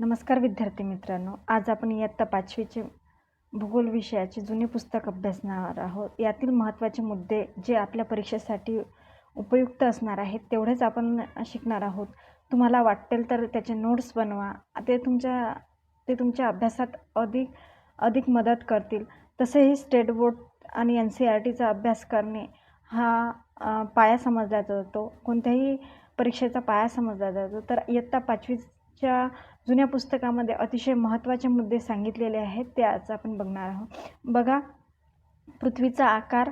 नमस्कार विद्यार्थी मित्रांनो, आज आपण इयत्ता 5वीचे भूगोल विषयाचे जुने पुस्तक अभ्यासणार आहोत। यातील महत्त्वाचे मुद्दे जे आपल्या परीक्षेसाठी उपयुक्त असणार आहेत तेवढेच आपण शिकणार आहोत। तुम्हाला वाटेल तर त्याचे नोट्स बनवा, ते तुमच्या अभ्यासात अधिक मदत करतील। तसेही स्टेट बोर्ड आणि NCERTचा अभ्यास करणे हा पाया समजला जातो, कोणत्याही परीक्षेचा पाया समजला जातो। तर इयत्ता 5वीच्या जुन्या पुस्तकामध्ये अतिशय महत्त्वाचे मुद्दे सांगितलेले आहेत, ते आज आपण बघणार आहोत। बघा, पृथ्वीचा आकार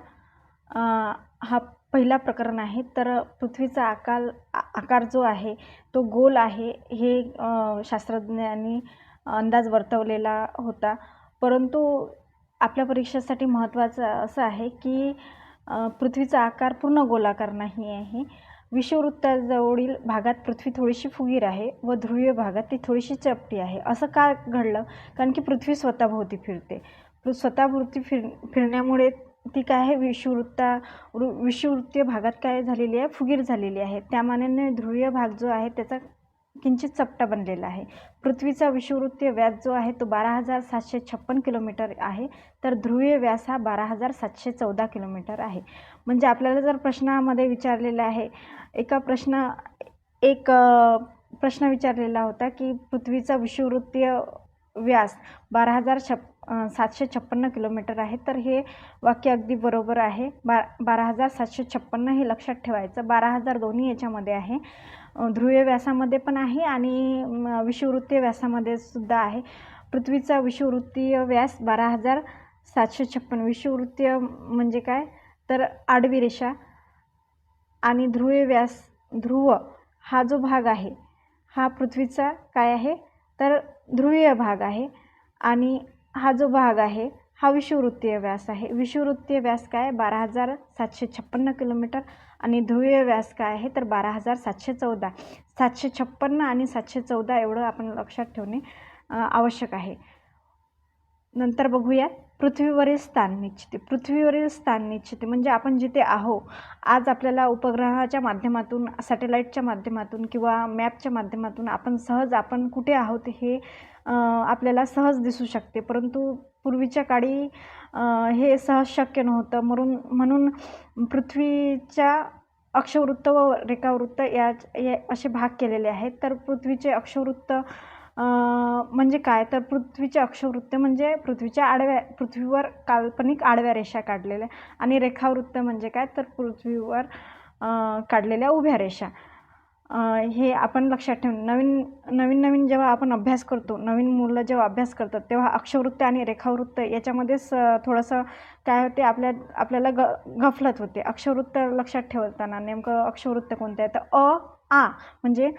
हा पहिला प्रकरण आहे। तर पृथ्वीचा आकार जो आहे तो गोल आहे, हे शास्त्रज्ञांनी अंदाज वर्तवलेला होता। परंतु आपल्या परीक्षेसाठी महत्त्वाचं असं आहे की पृथ्वीचा आकार पूर्ण गोलाकार नाही आहे। विषुववृत्ताजवळील भागात पृथ्वी थोडीशी फुगीर आहे व ध्रुवीय भागात ती थोडीशी चपटी आहे। असं का घडलं? कारण की पृथ्वी स्वतःभोवती फिरते। स्वतःभोवती फिरण्यामुळे ती काय आहे, विषुववृत्तीय भागात काय झालेली आहे, फुगीर झालेली आहे। त्यामानाने ध्रुवीय भाग जो आहे त्याचा किंचित चपटा बनलेला आहे। पृथ्वीचा विषुववृत्तीय व्यास जो आहे तो 12,756 किलोमीटर आहे, तर ध्रुवीय व्यास हा 12,714 किलोमीटर आहे। म्हणजे आपल्याला जर प्रश्नामध्ये विचारलेला आहे, एक प्रश्न विचारलेला होता की पृथ्वीचा विषुववृत्तीय व्यास 12,756 किलोमीटर आहे, तर हे वाक्य अगदी बरोबर आहे। 12,756 हे लक्षात ठेवायचं। 12,000 दोन्ही याच्यामध्ये आहे, ध्रुवीय व्यासामध्ये पण आहे आणि विषुववृत्तीय व्यासामध्ये सुद्धा आहे। पृथ्वीचा विषुववृत्तीय व्यास 12,756। विषुववृत्तीय म्हणजे काय, तर आडवी रेषा, आणि ध्रुवीय व्यास, ध्रुव हा जो भाग आहे हा पृथ्वीचा काय आहे, तर ध्रुवीय भाग आहे, आणि हा जो भाग आहे हा विषुववृत्तीय व्यास आहे। विषुववृत्तीय व्यास काय, 12,756 किलोमीटर, आणि ध्रुवीय व्यास काय आहे, तर 12,714। 756 आणि 714 एवढं आपण लक्षात ठेवणे आवश्यक आहे। नंतर बघूया पृथ्वीवरील स्थान निश्चिती। पृथ्वीवरील स्थान निश्चिती म्हणजे आपण जिथे आहो, आज आपल्याला उपग्रहाच्या माध्यमातून, सॅटेलाईटच्या माध्यमातून किंवा मॅपच्या माध्यमातून आपण कुठे आहोत हे आपल्याला सहज दिसू शकते। परंतु पूर्वीच्या काळी हे सहज शक्य नव्हतं। म्हणून पृथ्वीच्या अक्षवृत्त व रेखावृत्त या असे भाग केलेले आहेत। तर पृथ्वीचे अक्षवृत्त म्हणजे काय, तर पृथ्वीचे अक्षवृत्त म्हणजे पृथ्वीवर काल्पनिक आडव्या रेषा काढलेल्या, आणि रेखावृत्त म्हणजे काय, तर पृथ्वीवर काढलेल्या उभ्या रेषा। हे आपण लक्षात ठेवून नवीन जेव्हा आपण अभ्यास करतो, नवीन मुलं जेव्हा अभ्यास करतात तेव्हा अक्षवृत्त आणि रेखावृत्त याच्यामध्येच थोडंसं काय होते, आपल्याला गफलत होते। अक्षवृत्त लक्षात ठेवताना नेमकं अक्षवृत्त कोणतं आहे, तर आ म्हणजे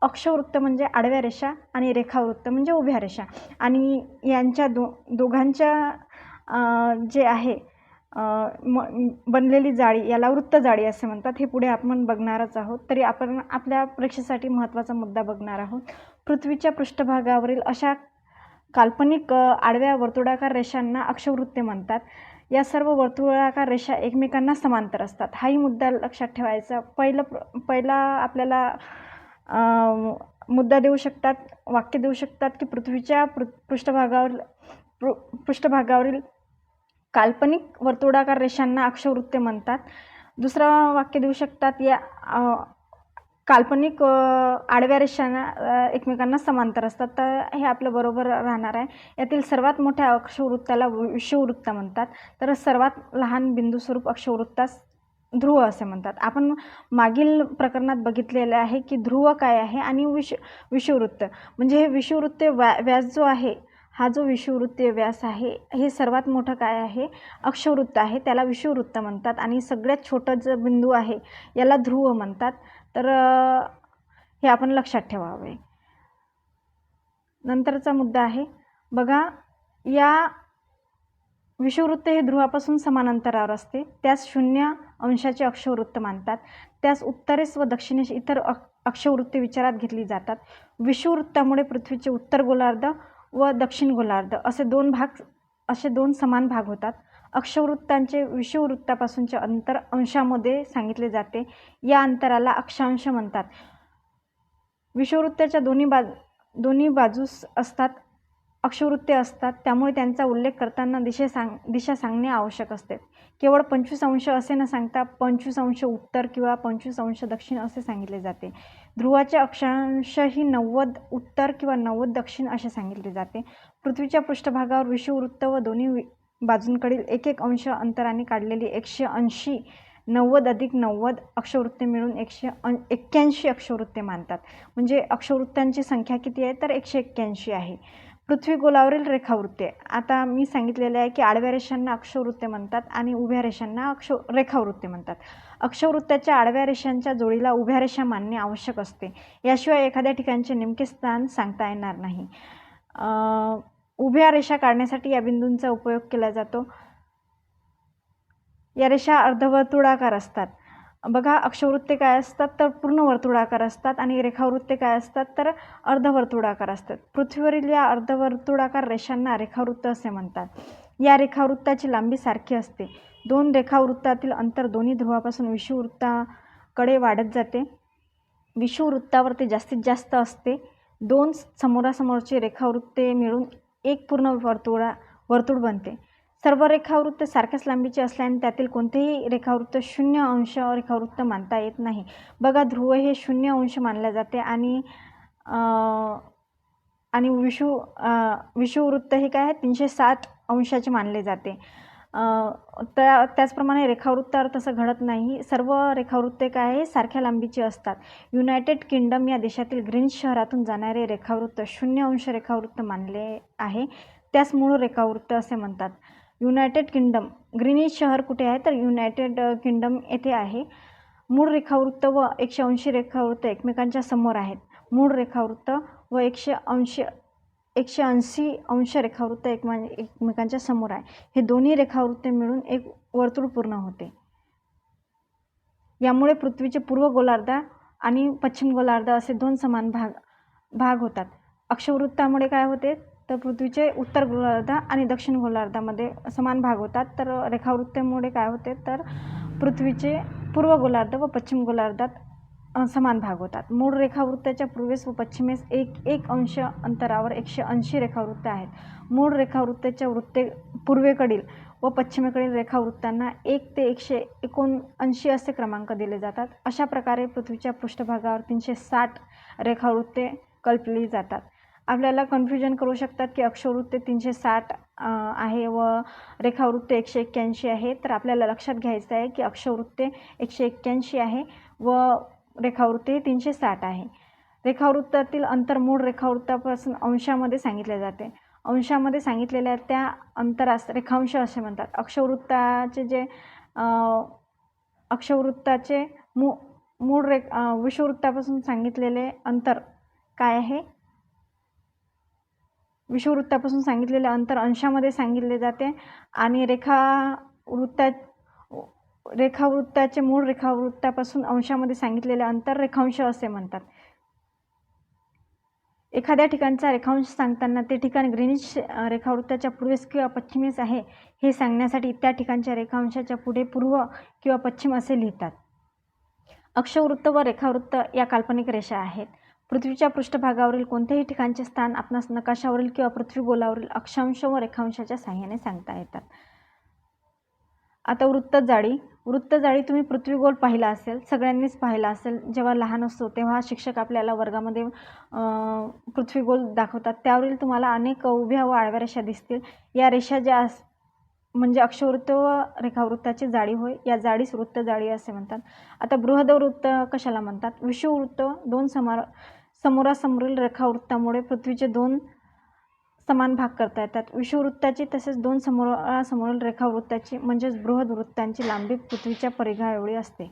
अक्षवृत्त म्हणजे आडव्या रेषा आणि रेखावृत्त म्हणजे उभ्या रेषा, आणि यांच्या दोघांच्या जे आहे बनलेली जाळी, याला वृत्त जाळी असे म्हणतात। हे पुढे आपण बघणारच आहोत, तरी आपण आपल्या परीक्षेसाठी महत्त्वाचा मुद्दा बघणार आहोत। पृथ्वीच्या पृष्ठभागावरील अशा काल्पनिक आडव्या वर्तुळाकार रेषांना अक्षवृत्ते म्हणतात। या सर्व वर्तुळाकार रेषा एकमेकांना समांतर असतात, हाही मुद्दा लक्षात ठेवायचा। पहिला आपल्याला मुद्दा देऊ शकतात, वाक्य देऊ शकतात की पृथ्वीच्या पृष्ठभागावरील काल्पनिक वर्तुळाकार रेषांना अक्षवृत्ते म्हणतात। दुसरं वाक्य देऊ शकतात, या काल्पनिक आडव्या रेषांना एकमेकांना समांतर असतात, तर हे आपलं बरोबर राहणार आहे। यातील सर्वात मोठ्या अक्षवृत्ताला विषुववृत्त म्हणतात, तर सर्वात लहान बिंदुस्वरूप अक्षवृत्तास ध्रुव असे म्हणतात। आपण मागील प्रकरणात बघितलेले आहे की ध्रुव काय आहे आणि विषुववृत्त म्हणजे हे विषुववृत्तीय व्यास जो आहे, हा जो विषुववृत्तीय व्यास आहे हे सर्वात मोठं काय आहे, अक्षवृत्त आहे, त्याला विषुववृत्त म्हणतात, आणि सगळ्यात छोटं जो बिंदू आहे याला ध्रुव म्हणतात। तर हे आपण लक्षात ठेवावे। नंतरचा मुद्दा आहे बघा, या विषुववृत्त हे ध्रुवापासून समान अंतरावर असते, त्यास 0 अंशाचे अक्षवृत्त मानतात। त्यास उत्तरेस व दक्षिणेस इतर अक्षवृत्ते विचारात घेतली जातात। विषुववृत्तामुळे पृथ्वीचे उत्तर गोलार्ध व दक्षिण गोलार्ध असे दोन समान भाग होतात। अक्षवृत्तांचे विषुववृत्तापासूनचे अंतर अंशामध्ये सांगितले जाते, या अंतराला अक्षांश म्हणतात। विषुववृत्ताच्या दोन्ही बाजूस असतात, अक्षवृत्ते असतात, त्यामुळे त्यांचा उल्लेख करताना दिशा सांगणे आवश्यक असते. केवळ 25 अंश असे न सांगता 25 अंश उत्तर किंवा 25 अंश दक्षिण असे सांगितले जाते. ध्रुवाचे अक्षांशही 90 उत्तर किंवा 90 दक्षिण असे सांगितले जाते. पृथ्वीच्या पृष्ठभागावर विषुववृत्त व दोन्ही बाजूंकडील 1 अंश अंतराने काढलेली 180 90 अधिक 90 अक्षवृत्ते मिळून 181 अक्षवृत्ते मानतात. म्हणजे अक्षवृत्तांची संख्या किती आहे तर 181 आहे. पृथ्वी गोलावरील रेखावृत्ते, आता मी सांगितलेले आहे की आडव्या रेषांना अक्षवृत्ते म्हणतात आणि उभ्या रेषांना रेखावृत्ते म्हणतात. अक्षवृत्ताच्या आडव्या रेषांच्या जोडीला उभ्या रेषा मानणे आवश्यक असते, याशिवाय एखाद्या ठिकाणचे नेमके स्थान सांगता येणार नाही. उभ्या रेषा काढण्यासाठी या बिंदूंचा उपयोग केला जातो. या रेषा अर्धवर्तुळाकार असतात. बघा, अक्षवृत्ते काय असतात तर पूर्ण वर्तुळाकार असतात आणि रेखावृत्ते काय असतात तर अर्धवर्तुळाकार असतात. पृथ्वीवरील या अर्धवर्तुळाकार रेषांना रेखावृत्त असे म्हणतात. या रेखावृत्ताची लांबी सारखी असते. 2 रेखावृत्तातील अंतर दोन्ही ध्रुवापासून विषुववृत्ताकडे वाढत जाते. विषुववृत्तावर ते जास्तीत जास्त असते. 2 समोरासमोरची रेखावृत्ते मिळून एक पूर्ण वर्तुळ बनते. सर्व रेखावृत्त सारख्याच लांबीचे असल्याने त्यातील कोणतेही रेखावृत्त 0 अंश रेखावृत्त मानता येत नाही. बघा, ध्रुव हे 0 अंश मानले जाते आणि विषुववृत्त हे काय आहे 360 अंशाचे मानले जाते. त्याचप्रमाणे रेखावृत्तावर तसं घडत नाही. सर्व रेखावृत्ते काय आहे सारख्या लांबीची असतात. युनायटेड किंगडम या देशातील ग्रीनिच शहरातून जाणारे रेखावृत्त 0 अंश रेखावृत्त मानले आहे, त्यास मूळ रेखावृत्त असे म्हणतात. युनायटेड किंगडम, ग्रीनिच शहर कुठे आहे तर युनायटेड किंगडम येथे आहे. मूळ रेखावृत्त व 180 रेखावृत्त एकमेकांच्या समोर आहेत. मूळ रेखावृत्त व 180 अंश रेखावृत्त एकमेकांच्या समोर आहे. हे दोन्ही रेखावृत्ते मिळून एक वर्तुळ पूर्ण होते. यामुळे पृथ्वीचे पूर्व गोलार्ध आणि पश्चिम गोलार्ध असे 2 समान भाग होतात. अक्षवृत्तामुळे काय होते तर पृथ्वीचे उत्तर गोलार्ध आणि दक्षिण गोलार्धामध्ये समान भाग होतात. तर रेखावृत्तेमुळे काय होते तर पृथ्वीचे पूर्व गोलार्ध व पश्चिम गोलार्धात समान भाग होतात. मूळ रेखावृत्ताच्या पूर्वेस व पश्चिमेस 1 अंश अंतरावर 180 रेखावृत्ते आहेत. मूळ रेखावृत्ताच्या पूर्वेकडील व पश्चिमेकडील रेखावृत्तांना 1 ते 179 असे क्रमांक दिले जातात. अशा प्रकारे पृथ्वीच्या पृष्ठभागावर 360 रेखावृत्ते कल्पली जातात. आपल्याला कन्फ्युजन करू शकतात की अक्षवृत्ते 360 आहे व रेखावृत्ते 181 आहे. तर आपल्याला लक्षात घ्यायचं आहे की अक्षवृत्ते 181 आहे व रेखावृत्ते 360 आहे. रेखावृत्तातील अंतर मूळ रेखावृत्तापासून अंशामध्ये सांगितले जाते. अंशामध्ये सांगितलेल्या त्या अंतरास रेखांश असे म्हणतात. अक्षवृत्ताचे विषुववृत्तापासून सांगितलेले अंतर काय आहे, विषुववृत्तापासून सांगितलेले अंतर अंशामध्ये सांगितले जाते आणि रेखावृत्ताचे मूळ रेखावृत्तापासून अंशामध्ये सांगितलेले अंतर रेखांश असे म्हणतात. एखाद्या ठिकाणचा रेखांश सांगताना ते ठिकाण ग्रीनिच रेखावृत्ताच्या पूर्वेस किंवा पश्चिमेस आहे हे सांगण्यासाठी त्या ठिकाणच्या रेखांशाच्या पुढे पूर्व किंवा पश्चिम असे लिहितात. अक्षवृत्त व रेखावृत्त या काल्पनिक रेषा आहेत. पृथ्वीच्या पृष्ठभागावरील कोणत्याही ठिकाणचे स्थान आपणास नकाशावरील किंवा पृथ्वी गोलावरील अक्षांश व रेखांशाच्या साहाय्याने सांगता येतात. आता वृत्तजाळी तुम्ही पृथ्वीगोल पाहिला असेल, सगळ्यांनीच पाहिला असेल. जेव्हा लहान असतो तेव्हा शिक्षक आपल्याला वर्गामध्ये पृथ्वीगोल दाखवतात. त्यावरील तुम्हाला अनेक उभ्या व आडव्या रेषा दिसतील. या रेषा ज्या म्हणजे अक्षवृत्त व रेखावृत्ताची जाळी होय. या जाळीस वृत्तजाळी असे म्हणतात. आता बृहदवृत्त कशाला म्हणतात? विषुववृत्त 2 समोरासमोरील रेखावृत्तामुळे पृथ्वीचे 2 समान भाग करता येतात. विषुववृत्ताची तसेच 2 समोरासमोरील रेखावृत्ताची म्हणजेच बृहदवृत्तांची लांबी पृथ्वीच्या परिघा एवढी असते.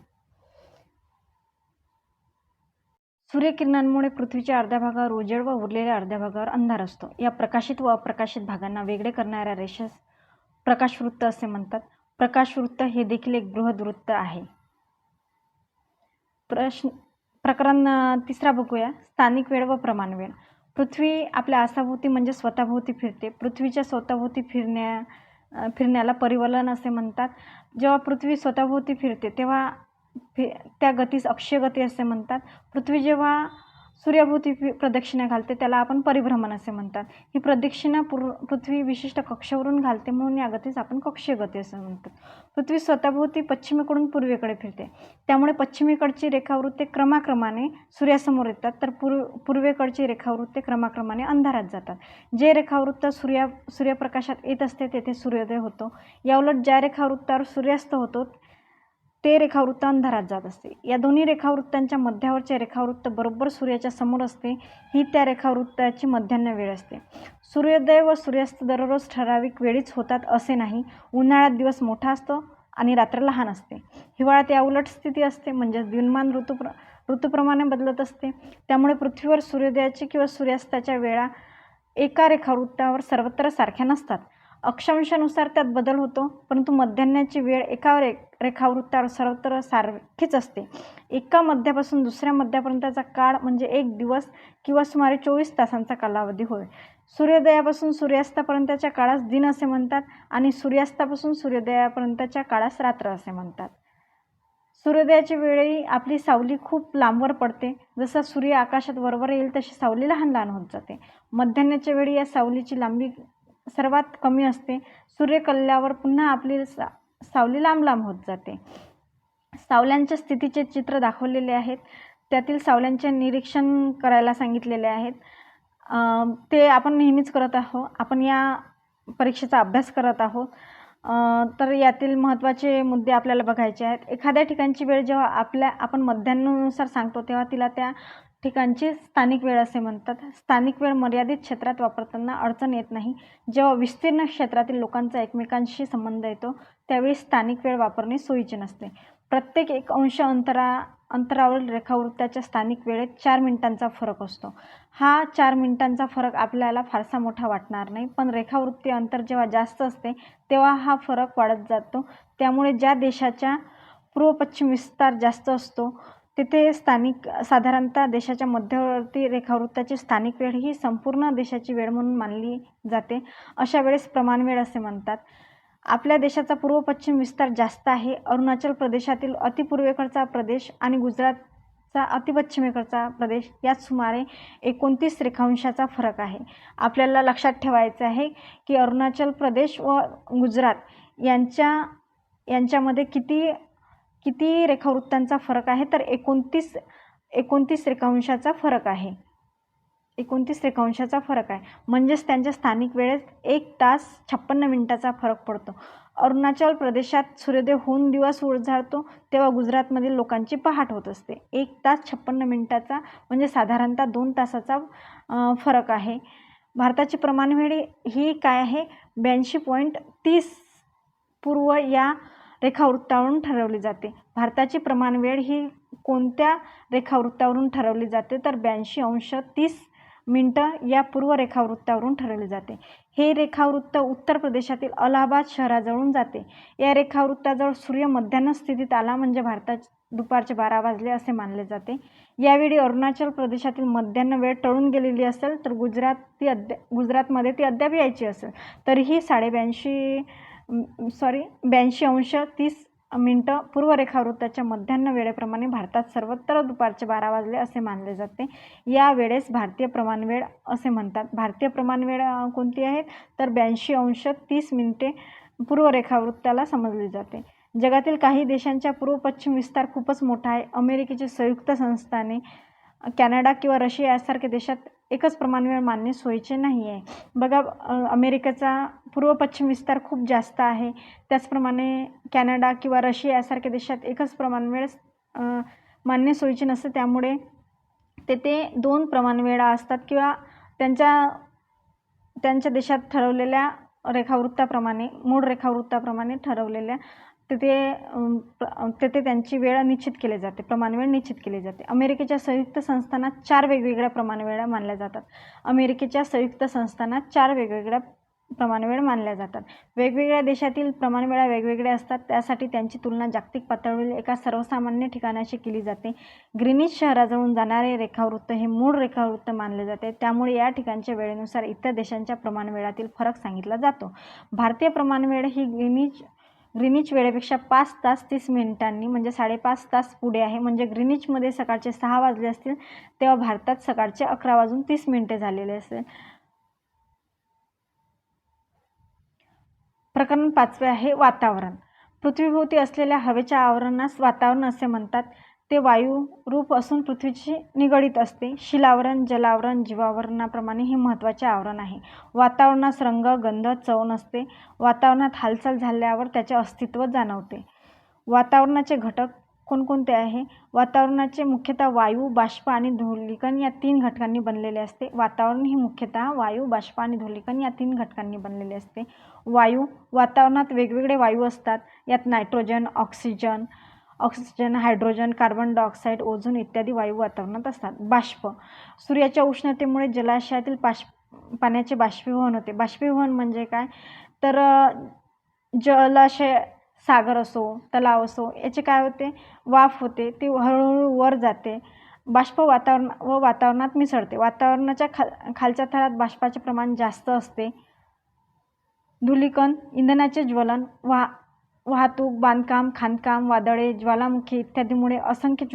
सूर्यकिरणांमुळे पृथ्वीच्या अर्ध्या भागावर उजेड व उरलेल्या अर्ध्या भागावर अंधार असतो. या प्रकाशित व अप्रकाशित भागांना वेगळे करणाऱ्या रेषेस प्रकाशवृत्त असे म्हणतात. प्रकाशवृत्त हे देखील एक बृहदवृत्त आहे. प्रकरण 3 बघूया. स्थानिक वेळ व प्रमाण वेळ. पृथ्वी आपल्या आसाभोवती म्हणजे स्वतःभोवती फिरते. पृथ्वीच्या स्वतःभोवती फिरण्याला परिवलन असे म्हणतात. जेव्हा पृथ्वी स्वतःभोवती फिरते तेव्हा त्या गतीस अक्षीय गती असे म्हणतात. पृथ्वी जेव्हा सूर्याभोवती प्रदक्षिणा घालते त्याला आपण परिभ्रमण असे म्हणतात. ही प्रदक्षिणा पृथ्वी विशिष्ट कक्षेवरून घालते म्हणून या गतीस आपण कक्षीय गती असं म्हणतात. पृथ्वी स्वतःभोवती पश्चिमेकडून पूर्वेकडे फिरते, त्यामुळे पश्चिमेकडची रेखावृत्ते क्रमाक्रमाने सूर्यासमोर येतात, तर पूर्वेकडची रेखावृत्ते क्रमाक्रमाने अंधारात जातात. जे रेखावृत्त सूर्यप्रकाशात येत असते तेथे सूर्योदय होतो. याउलट ज्या रेखावृत्तावर सूर्यास्त होतो ते रेखावृत्त अंधारात जात असते. या दोन्ही रेखावृत्तांच्या मध्यावरचे रेखावृत्त बरोबर सूर्याच्या समोर असते. ही त्या रेखावृत्ताची मध्यान्ह वेळ असते. सूर्योदय व सूर्यास्त दररोज ठराविक वेळीच होतात असे नाही. उन्हाळ्यात दिवस मोठा असतो आणि रात्र लहान असते. हिवाळ्यात या उलट स्थिती असते, म्हणजेच दिनमान ऋतूप्रमाणे बदलत असते. त्यामुळे पृथ्वीवर सूर्योदयाची किंवा सूर्यास्ताच्या वेळा एका रेखावृत्तावर सर्वत्र सारख्या नसतात. अक्षांशानुसार त्यात बदल होतो, परंतु मध्यान्हाची वेळ एका रेखावृत्तावर सर्वत्र सारखीच असते. एका मध्यापासून दुसऱ्या मध्यापर्यंतचा काळ म्हणजे एक दिवस किंवा सुमारे 24 तासांचा कालावधी होय. सूर्योदयापासून सूर्यास्तापर्यंतच्या काळास दिन असे म्हणतात आणि सूर्यास्तापासून सूर्योदयापर्यंतच्या काळास रात्र असे म्हणतात. सूर्योदयाच्या वेळी आपली सावली खूप लांबवर पडते. जसा सूर्य आकाशात वरवर येईल तशी सावली लहान लहान होत जाते. मध्यान्हाच्या वेळी या सावलीची लांबी सर्वात कमी असते. सूर्य कलल्यावर पुन्हा आपली सावली लांब लांब होत जाते. सावल्यांच्या स्थितीचे चित्र दाखवलेले आहेत. त्यातील सावल्यांचे निरीक्षण करायला सांगितलेले आहेत. ते आपण नेहमीच करत आहोत. आपण या परीक्षेचा अभ्यास करत आहोत. तर यातील महत्त्वाचे मुद्दे आपल्याला बघायचे आहेत. एखाद्या ठिकाणची वेळ जेव्हा आपण मध्यान्हानुसार सांगतो तेव्हा तिला त्या ठिकाणची स्थानिक वेळ असे म्हणतात. स्थानिक वेळ मर्यादित क्षेत्रात वापरताना अडचण येत नाही. जेव्हा विस्तीर्ण क्षेत्रातील लोकांचा एकमेकांशी संबंध येतो त्यावेळी स्थानिक वेळ वापरणे सोयीचे नसते. प्रत्येक 1 अंश अंतरावरील रेखावृत्ताच्या स्थानिक वेळेत 4 मिनिटांचा फरक असतो. हा 4 मिनिटांचा फरक आपल्याला फारसा मोठा वाटणार नाही, पण रेखावृत्ती अंतर जेव्हा जास्त असते तेव्हा हा फरक वाढत जातो. त्यामुळे ज्या देशाच्या पूर्व पश्चिम विस्तार जास्त असतो तेथे साधारणतः देशाच्या मध्यवर्ती रेखावृत्ताची स्थानिक वेळ ही संपूर्ण देशाची वेळ म्हणून मानली जाते. अशा वेळेस प्रमाणवेळ असे म्हणतात. आपल्या देशाचा पूर्व पश्चिम विस्तार जास्त आहे. अरुणाचल प्रदेशातील अतिपूर्वेकडचा प्रदेश आणि गुजरातचा अतिपश्चिमेकडचा प्रदेश यात सुमारे 29 रेखांशाचा फरक आहे. आपल्याला लक्षात ठेवायचे आहे की अरुणाचल प्रदेश व गुजरात यांच्यामध्ये किती रेखावृत्तांचा फरक आहे, तर 29 रेखांशाचा फरक आहे. 29 रेखांशाचा फरक आहे. म्हणजेच त्यांच्या स्थानिक वेळेत 1 तास 56 मिनिटाचा फरक पडतो. अरुणाचल प्रदेशात सूर्योदय होऊन दिवस उजाडतो तेव्हा गुजरातमधील लोकांची पहाट होत असते. 1 तास 56 मिनिटाचा म्हणजे साधारणतः 2 तासाचा फरक आहे. भारताची प्रमाणवेळ ही काय आहे? 82.30 पूर्व या रेखावृत्तावरून ठरवली जाते. भारताची प्रमाणवेळ ही कोणत्या रेखावृत्तावरून ठरवली जाते? तर 82°30' या पूर्व रेखावृत्तावरून ठरवली जाते. हे रेखावृत्त उत्तर प्रदेशातील अलाहाबाद शहराजवळून जाते. या रेखावृत्ताजवळ सूर्य मध्यान्ह स्थितीत आला म्हणजे भारतात दुपारचे 12 वाजले असे मानले जाते. यावेळी अरुणाचल प्रदेशातील मध्यान्ह वेळ टळून गेलेली असेल तर गुजरातमध्ये ती अद्याप यायची असेल तरीही 82°30' पूर्व रेखावृत्ताच्या मध्यान्ह वेळेप्रमाणे भारतात सर्वत्र दुपारचे 12 वाजले असे मानले जाते. या वेळेस भारतीय प्रमाणवेळ असे म्हणतात. भारतीय प्रमाणवेळ कोणती आहे? तर 82°30' पूर्व रेखावृत्ताला समजली जाते. जगातील काही देशांच्या पूर्व पश्चिम विस्तार खूपच मोठा आहे. अमेरिकेची संयुक्त संस्थाने, कॅनडा किंवा रशिया यासारख्या देशात एकच प्रमाणवेळ मानणे सोयीचे नाही आहे. बघा, अमेरिकेचा पूर्व पश्चिम विस्तार खूप जास्त आहे. त्याचप्रमाणे कॅनडा किंवा रशिया यासारख्या देशात एकच प्रमाणवेळ मानणे सोयीचे नसते. त्यामुळे तेथे 2 प्रमाणवेळा असतात किंवा त्यांच्या देशात ठरवलेल्या रेखावृत्ताप्रमाणे, मूळ रेखावृत्ताप्रमाणे ठरवलेल्या तेथे त्यांची वेळ निश्चित केली जाते, प्रमाणवेळ निश्चित केली जाते. अमेरिकेच्या संयुक्त संस्थानात 4 वेगवेगळ्या प्रमाणवेळा मानल्या जातात. अमेरिकेच्या संयुक्त संस्थानात 4 वेगवेगळ्या प्रमाणवेळ मानल्या जातात. वेगवेगळ्या देशातील प्रमाणवेळा वेगवेगळ्या असतात. त्यासाठी त्यांची तुलना जागतिक पातळीवर एका सर्वसामान्य ठिकाणाशी केली जाते. ग्रीनिच शहराजवळून जाणारे रेखावृत्त हे मूळ रेखावृत्त मानले जाते. त्यामुळे या ठिकाणच्या वेळेनुसार इतर देशांच्या प्रमाणवेळातील फरक सांगितला जातो. भारतीय प्रमाणवेळ ही ग्रीनिच वेळेपेक्षा 5 तास 30 मिनिटांनी म्हणजे 5.5 तास पुढे आहे. म्हणजे ग्रीनिचमध्ये सकाळचे 6 वाजले असतील तेव्हा भारतात सकाळचे 11:30 झालेले असेल. प्रकरण 5 आहे वातावरण. पृथ्वीभोवती असलेल्या हवेच्या आवरणास वातावरण असे म्हणतात. ते वायू रूप असून पृथ्वीशी निगडीत असते. शिलावरण, जलावरण, जीवावरणाप्रमाणे हे महत्त्वाचे आवरण आहे. वातावरणास रंग, गंध, चव नसते. वातावरणात हालचाल झाल्यावर त्याचे अस्तित्व जाणवते. वातावरणाचे घटक कोणकोणते आहे? वातावरणाचे मुख्यतः वायू, बाष्प आणि धूलिकण या 3 घटकांनी बनलेले असते. वातावरण हे मुख्यतः वायू, बाष्प आणि धूलिकण या 3 घटकांनी बनलेले असते. वायू, वातावरणात वेगवेगळे वायू असतात. यात nitrogen, oxygen, hydrogen, carbon dioxide, ozone इत्यादी वायू वातावरणात असतात. बाष्प, सूर्याच्या उष्णतेमुळे जलाशयातील पाण्याचे बाष्पीभवन होते. बाष्पीभवन म्हणजे काय? तर जलाशय, सागर असो, तलाव असो, याचे काय होते? वाफ होते, ती हळूहळू वर जाते. बाष्प वातावरणात मिसळते. वातावरणाच्या खालच्या थरात बाष्पाचे प्रमाण जास्त असते. धूलिकण, इंधनाचे ज्वलन, वाहतूक, बांधकाम, खाणकाम, वादळे, ज्वालामुखी इत्यादीमुळे असंख्य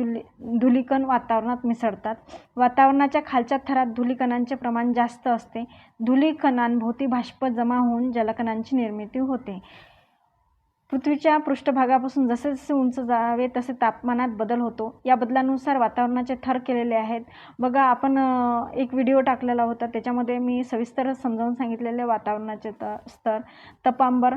धूलिकण वातावरणात मिसळतात. वातावरणाच्या खालच्या थरात धूलिकणांचे प्रमाण जास्त असते. धूलिकणांभोवती बाष्प जमा होऊन जलकणांची निर्मिती होते. पृथ्वीच्या पृष्ठभागापासून जसे जसे उंच जावे तसे तापमानात बदल होतो. या बदलानुसार वातावरणाचे थर केलेले आहेत. बघा, आपण एक व्हिडिओ टाकलेला होता, त्याच्यामध्ये मी सविस्तर समजावून सांगितलेले वातावरणाचे स्तर. तपांबर,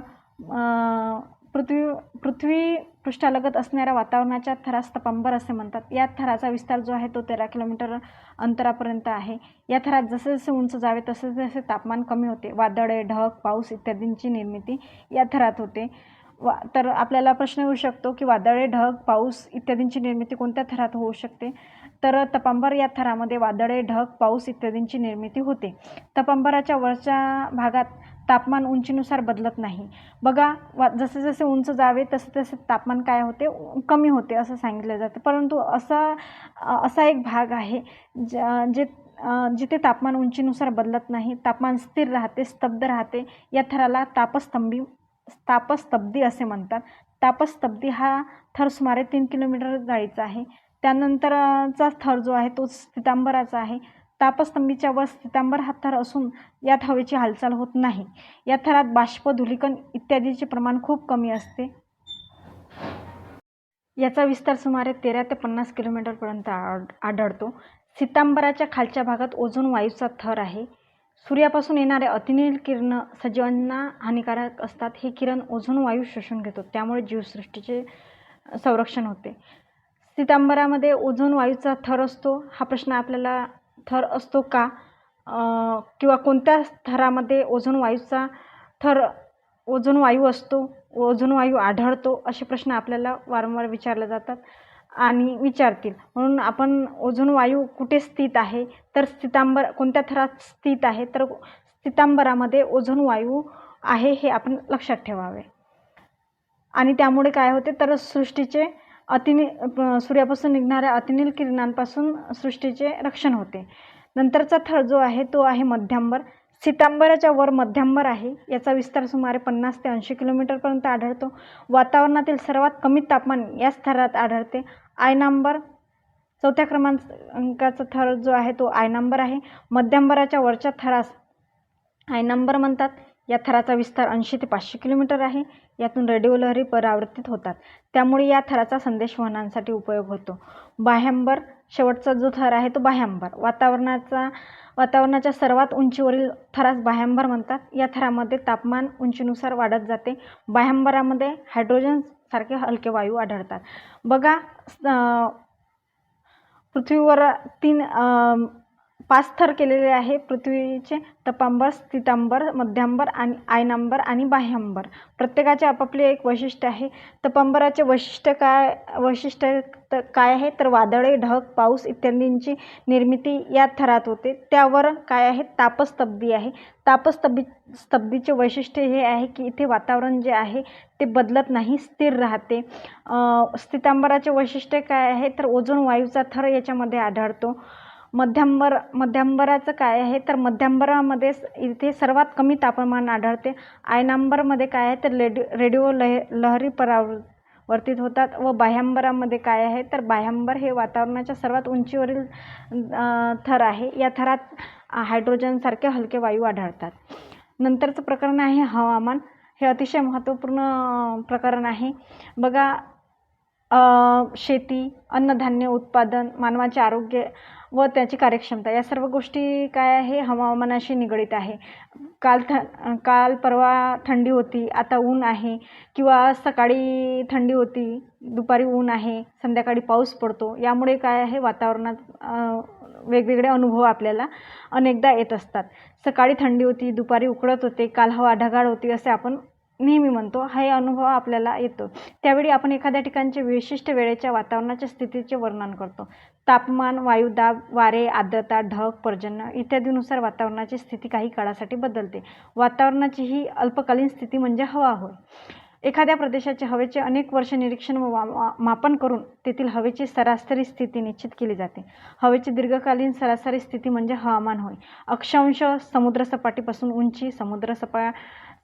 पृथ्वी पृष्ठालगत असणाऱ्या वातावरणाच्या थरास तपांबर असे म्हणतात. या थराचा विस्तार जो आहे तो 13 किलोमीटर अंतरापर्यंत आहे. या थरात जसे जसे उंच जावे तसे तसे तापमान कमी होते. वादळे, ढग, पाऊस इत्यादींची निर्मिती या थरात होते. तर आपल्याला प्रश्न येऊ शकतो की वादळे, ढग, पाऊस इत्यादींची निर्मिती कोणत्या थरात होऊ शकते? तर तपांबर या थरामध्ये वादळे, ढग, पाऊस इत्यादींची निर्मिती होते. तपांबराच्या वरच्या भागात तापमान उंचीनुसार बदलत नाही. बघा, जसे जसे उंच जावे तसे तसे तापमान काय होते? कमी होते असं सांगितलं जातं. परंतु असा एक भाग आहे जिथे तापमान उंचीनुसार बदलत नाही, तापमान स्थिर राहते, स्तब्ध राहते. या थराला तापस्तब्दी असे म्हणतात. तापस्तब्दी हा थर सुमारे 3 किलोमीटर जाळीचा आहे. त्यानंतरचा थर जो आहे तो स्थितांबराचा आहे. तापस्तंभीच्या वर स्थितांबर हा थर असून यात हवेची हालचाल होत नाही. या थरात बाष्प, धूलिकण इत्यादीचे प्रमाण खूप कमी असते. याचा विस्तार सुमारे 13 ते 50 किलोमीटरपर्यंत आढळतो. स्थितांबराच्या खालच्या भागात ओझोन वायूचा थर आहे. सूर्यापासून येणारे अतिनील किरण सजीवांना हानिकारक असतात. हे किरण ओझोन वायू शोषून घेतो, त्यामुळे जीवसृष्टीचे संरक्षण होते. स्थितांबरामध्ये ओझोन वायूचा थर असतो. हा प्रश्न आपल्याला, थर असतो का किंवा कोणत्या थरामध्ये ओझोन वायू असतो, ओझोन वायू आढळतो, असे प्रश्न आपल्याला वारंवार विचारले जातात आणि विचारतील. म्हणून आपण ओझोन वायू कुठे स्थित आहे, तर कोणत्या थरात स्थित आहे, तर स्थितांबरामध्ये ओझोन वायू आहे हे आपण लक्षात ठेवावे. आणि त्यामुळे काय होते, तर सूर्यापासून निघणाऱ्या अतिनील किरणांपासून सृष्टीचे रक्षण होते. नंतरचा थर जो आहे तो आहे मध्यांबर. स्थितांबराच्या वर मध्यांबर आहे. याचा विस्तार सुमारे 50 ते 80 किलोमीटरपर्यंत आढळतो. वातावरणातील सर्वात कमी तापमान याच थरात आढळते. आयनांबर, 4थ्या क्रमांकाचा थर जो आहे तो आयनांबर आहे. मध्यांबराच्या वरच्या थरास आयनांबर म्हणतात. या थराचा विस्तार 80 ते 500 किलोमीटर आहे. यातून रेडिओ लहरी परावर्तित होतात, त्यामुळे या थराचा संदेशवहनांसाठी उपयोग होतो. बाह्यांबर, शेवटचा जो थर आहे तो बाह्यांबर. वातावरणाच्या सर्वात उंचीवरील थरास बाह्यांबर म्हणतात. या थरामध्ये तापमान उंचीनुसार वाढत जाते. बाह्यांबरामध्ये हायड्रोजन सारखे हलके वायू आढळतात. बघा, पृथ्वीवर 5 थर केलेले आहे पृथ्वीचे: तपांबर, स्थितांबर, मध्यांबर आणि आयनांबर आणि बाह्यांबर. प्रत्येकाचे आपापले एक वैशिष्ट्य आहे. तपांबराचे वैशिष्ट्य काय आहे, तर वादळे, ढग, पाऊस इत्यादींची निर्मिती या थरात होते. त्यावर काय आहे, तापस्तब्दी आहे. तापस्तब्दीचे वैशिष्ट्य हे आहे की इथे वातावरण जे आहे ते बदलत नाही, स्थिर राहते. स्थितांबराचे वैशिष्ट्य काय आहे, तर ओझोन वायूचा थर याच्यामध्ये आढळतो. मध्यांबराचं काय आहे तर मध्यांबरामध्ये इथे सर्वात कमी तापमान आढळते. आयनांबरमध्ये काय आहे तर रेडिओ लहरी परावर्तित होतात व बाह्यांबरामध्ये काय आहे तर बाह्यांबर हे वातावरणाच्या सर्वात उंचीवरील थर आहे. या थरात हायड्रोजनसारखे हलके वायू आढळतात. नंतरचं प्रकरण आहे हवामान. हे अतिशय महत्त्वपूर्ण प्रकरण आहे. बघा, शेती, अन्नधान्य उत्पादन, मानवाचे आरोग्य व त्याची कार्यक्षमता या सर्व गोष्टी काय आहे हवामानाशी निगडीत आहे. काल परवा थंडी होती, आता ऊन आहे, किंवा सकाळी थंडी होती, दुपारी ऊन आहे, संध्याकाळी पाऊस पडतो. यामुळे काय आहे वातावरणात वेगवेगळे अनुभव आपल्याला अनेकदा येत असतात. सकाळी थंडी होती, दुपारी उकडत होते, काल हवा ढगाळ होती असे आपण नेहमी म्हणतो. हा अनुभव आपल्याला येतो. त्यावेळी आपण एखाद्या ठिकाणच्या विशिष्ट वेळेच्या वातावरणाच्या स्थितीचे वर्णन करतो. तापमान, वायुदाब, वारे, आर्द्रता, ढग, पर्जन्य इत्यादीनुसार वातावरणाची स्थिती काही काळासाठी बदलते. वातावरणाची ही अल्पकालीन स्थिती म्हणजे हवा होय. एखाद्या प्रदेशाचे हवेचे अनेक वर्ष निरीक्षण व मापन करून तेथील हवेची सरासरी स्थिती निश्चित केली जाते. हवेची दीर्घकालीन सरासरी स्थिती म्हणजे हवामान होय. अक्षांश, समुद्रसपाटीपासून उंची,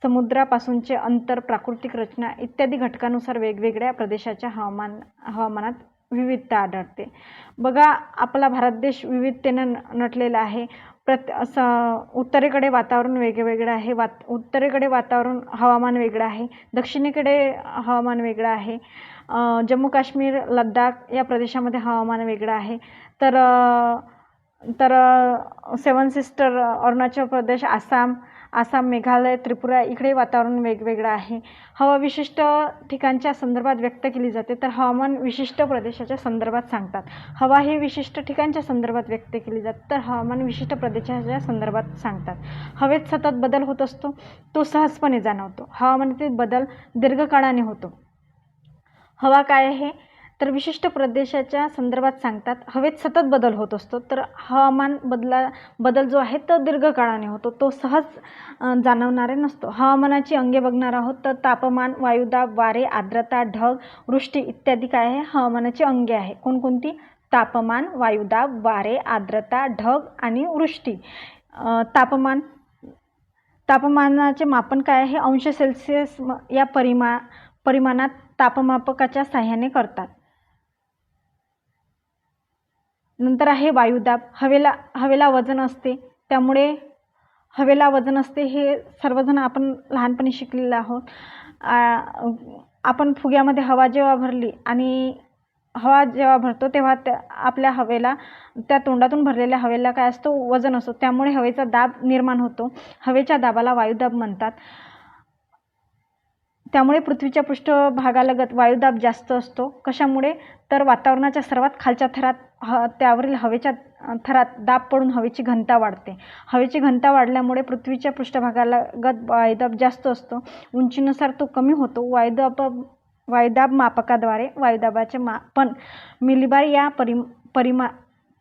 समुद्रापासूनचे अंतर, प्राकृतिक रचना इत्यादी घटकानुसार वेगवेगळ्या प्रदेशाच्या हवामानात विविधता आढळते. बघा, आपला भारत देश विविधतेने नटलेला आहे. उत्तरेकडे वातावरण वेगवेगळं आहे. उत्तरेकडे हवामान वेगळं आहे. दक्षिणेकडे हवामान वेगळं आहे. जम्मू काश्मीर, लडाख या प्रदेशामध्ये हवामान वेगळं आहे. तर 7 सिस्टर, अरुणाचल प्रदेश, आसाम, मेघालय, त्रिपुरा इकडे वातावरण वेगवेगळं आहे. हवा विशिष्ट ठिकाणच्या संदर्भात व्यक्त केली जाते, तर हवामान विशिष्ट प्रदेशाच्या संदर्भात सांगतात. हवा ही विशिष्ट ठिकाणच्या संदर्भात व्यक्त केली जाते, तर हवामान विशिष्ट प्रदेशाच्या संदर्भात सांगतात. हवेत सतत बदल होत असतो, तो सहजपणे जाणवतो. हवामानातील बदल दीर्घकाळाने होतो. हवा काय आहे तर विशिष्ट प्रदेशाच्या संदर्भात सांगतात. हवेत सतत बदल होत असतो, तर हवामान बदल जो आहे तो दीर्घकाळाने होतो, तो सहज जाणवणारे नसतो. हवामानाची अंगे बघणार आहोत तर तापमान, वायुदाब, वारे, आर्द्रता, ढग, वृष्टी इत्यादी काय आहे हवामानाची अंगे आहे. कोणकोणती? तापमान, वायुदाब, वारे, आर्द्रता, ढग आणि वृष्टी. तापमानाचे मापन काय आहे अंश सेल्सिअस या परिमाणात तापमापकाच्या साहाय्याने करतात. नंतर आहे वायुदाब. हवेला वजन असते, त्यामुळे हवेला वजन असते हे सर्वजण आपण लहानपणी शिकलेलं आहोत. आपण फुग्यामध्ये हवा जेव्हा भरली आणि हवा जेव्हा भरतो तेव्हा आपल्या हवेला, त्या तोंडातून भरलेल्या हवेला काय असतो वजन असतो, त्यामुळे हवेचा दाब निर्माण होतो. हवेच्या दाबाला वायुदाब म्हणतात. त्यामुळे पृथ्वीच्या पृष्ठभागालगत वायुदाब जास्त असतो. कशामुळे तर वातावरणाच्या सर्वात खालच्या थरात त्यावरील हवेच्या थरात दाब पडून हवेची घनता वाढते. हवेची घनता वाढल्यामुळे पृथ्वीच्या पृष्ठभागालगत वायुदाब जास्त असतो. उंचीनुसार तो कमी होतो. वायुदाब मापकाद्वारे वायुदाबाचे मापन मिलीबार या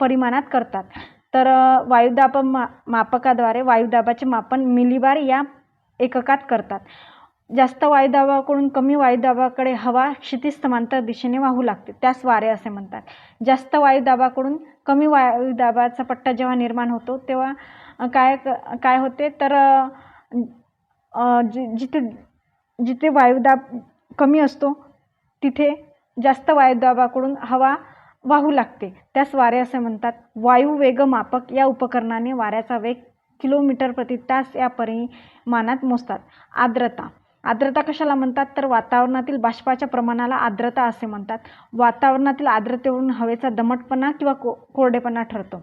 परिमाणात करतात. तर वायुदाब मापकाद्वारे वायुदाबाचे मापन मिलीबार या एककात करतात. जास्त वायुदाबाकडून कमी वायुदाबाकडे हवा क्षितिज समांतर दिशेने वाहू लागते, त्यास वारे असे म्हणतात. जास्त वायुदाबाकडून कमी वायुदाबाचा पट्टा जेव्हा निर्माण होतो तेव्हा काय होते तर जिथे वायुदाब कमी असतो तिथे जास्त वायुदाबाकडून हवा वाहू लागते, त्यास वारे असे म्हणतात. वायू वेगमापक या उपकरणाने वाऱ्याचा वेग किलोमीटर प्रति तास या परिमाणात मोजतात. आर्द्रता कशाला म्हणतात तर वातावरणातील बाष्पाच्या प्रमाणाला आर्द्रता असे म्हणतात. वातावरणातील आर्द्रतेवरून हवेचा दमटपणा किंवा कोरडेपणा ठरतो.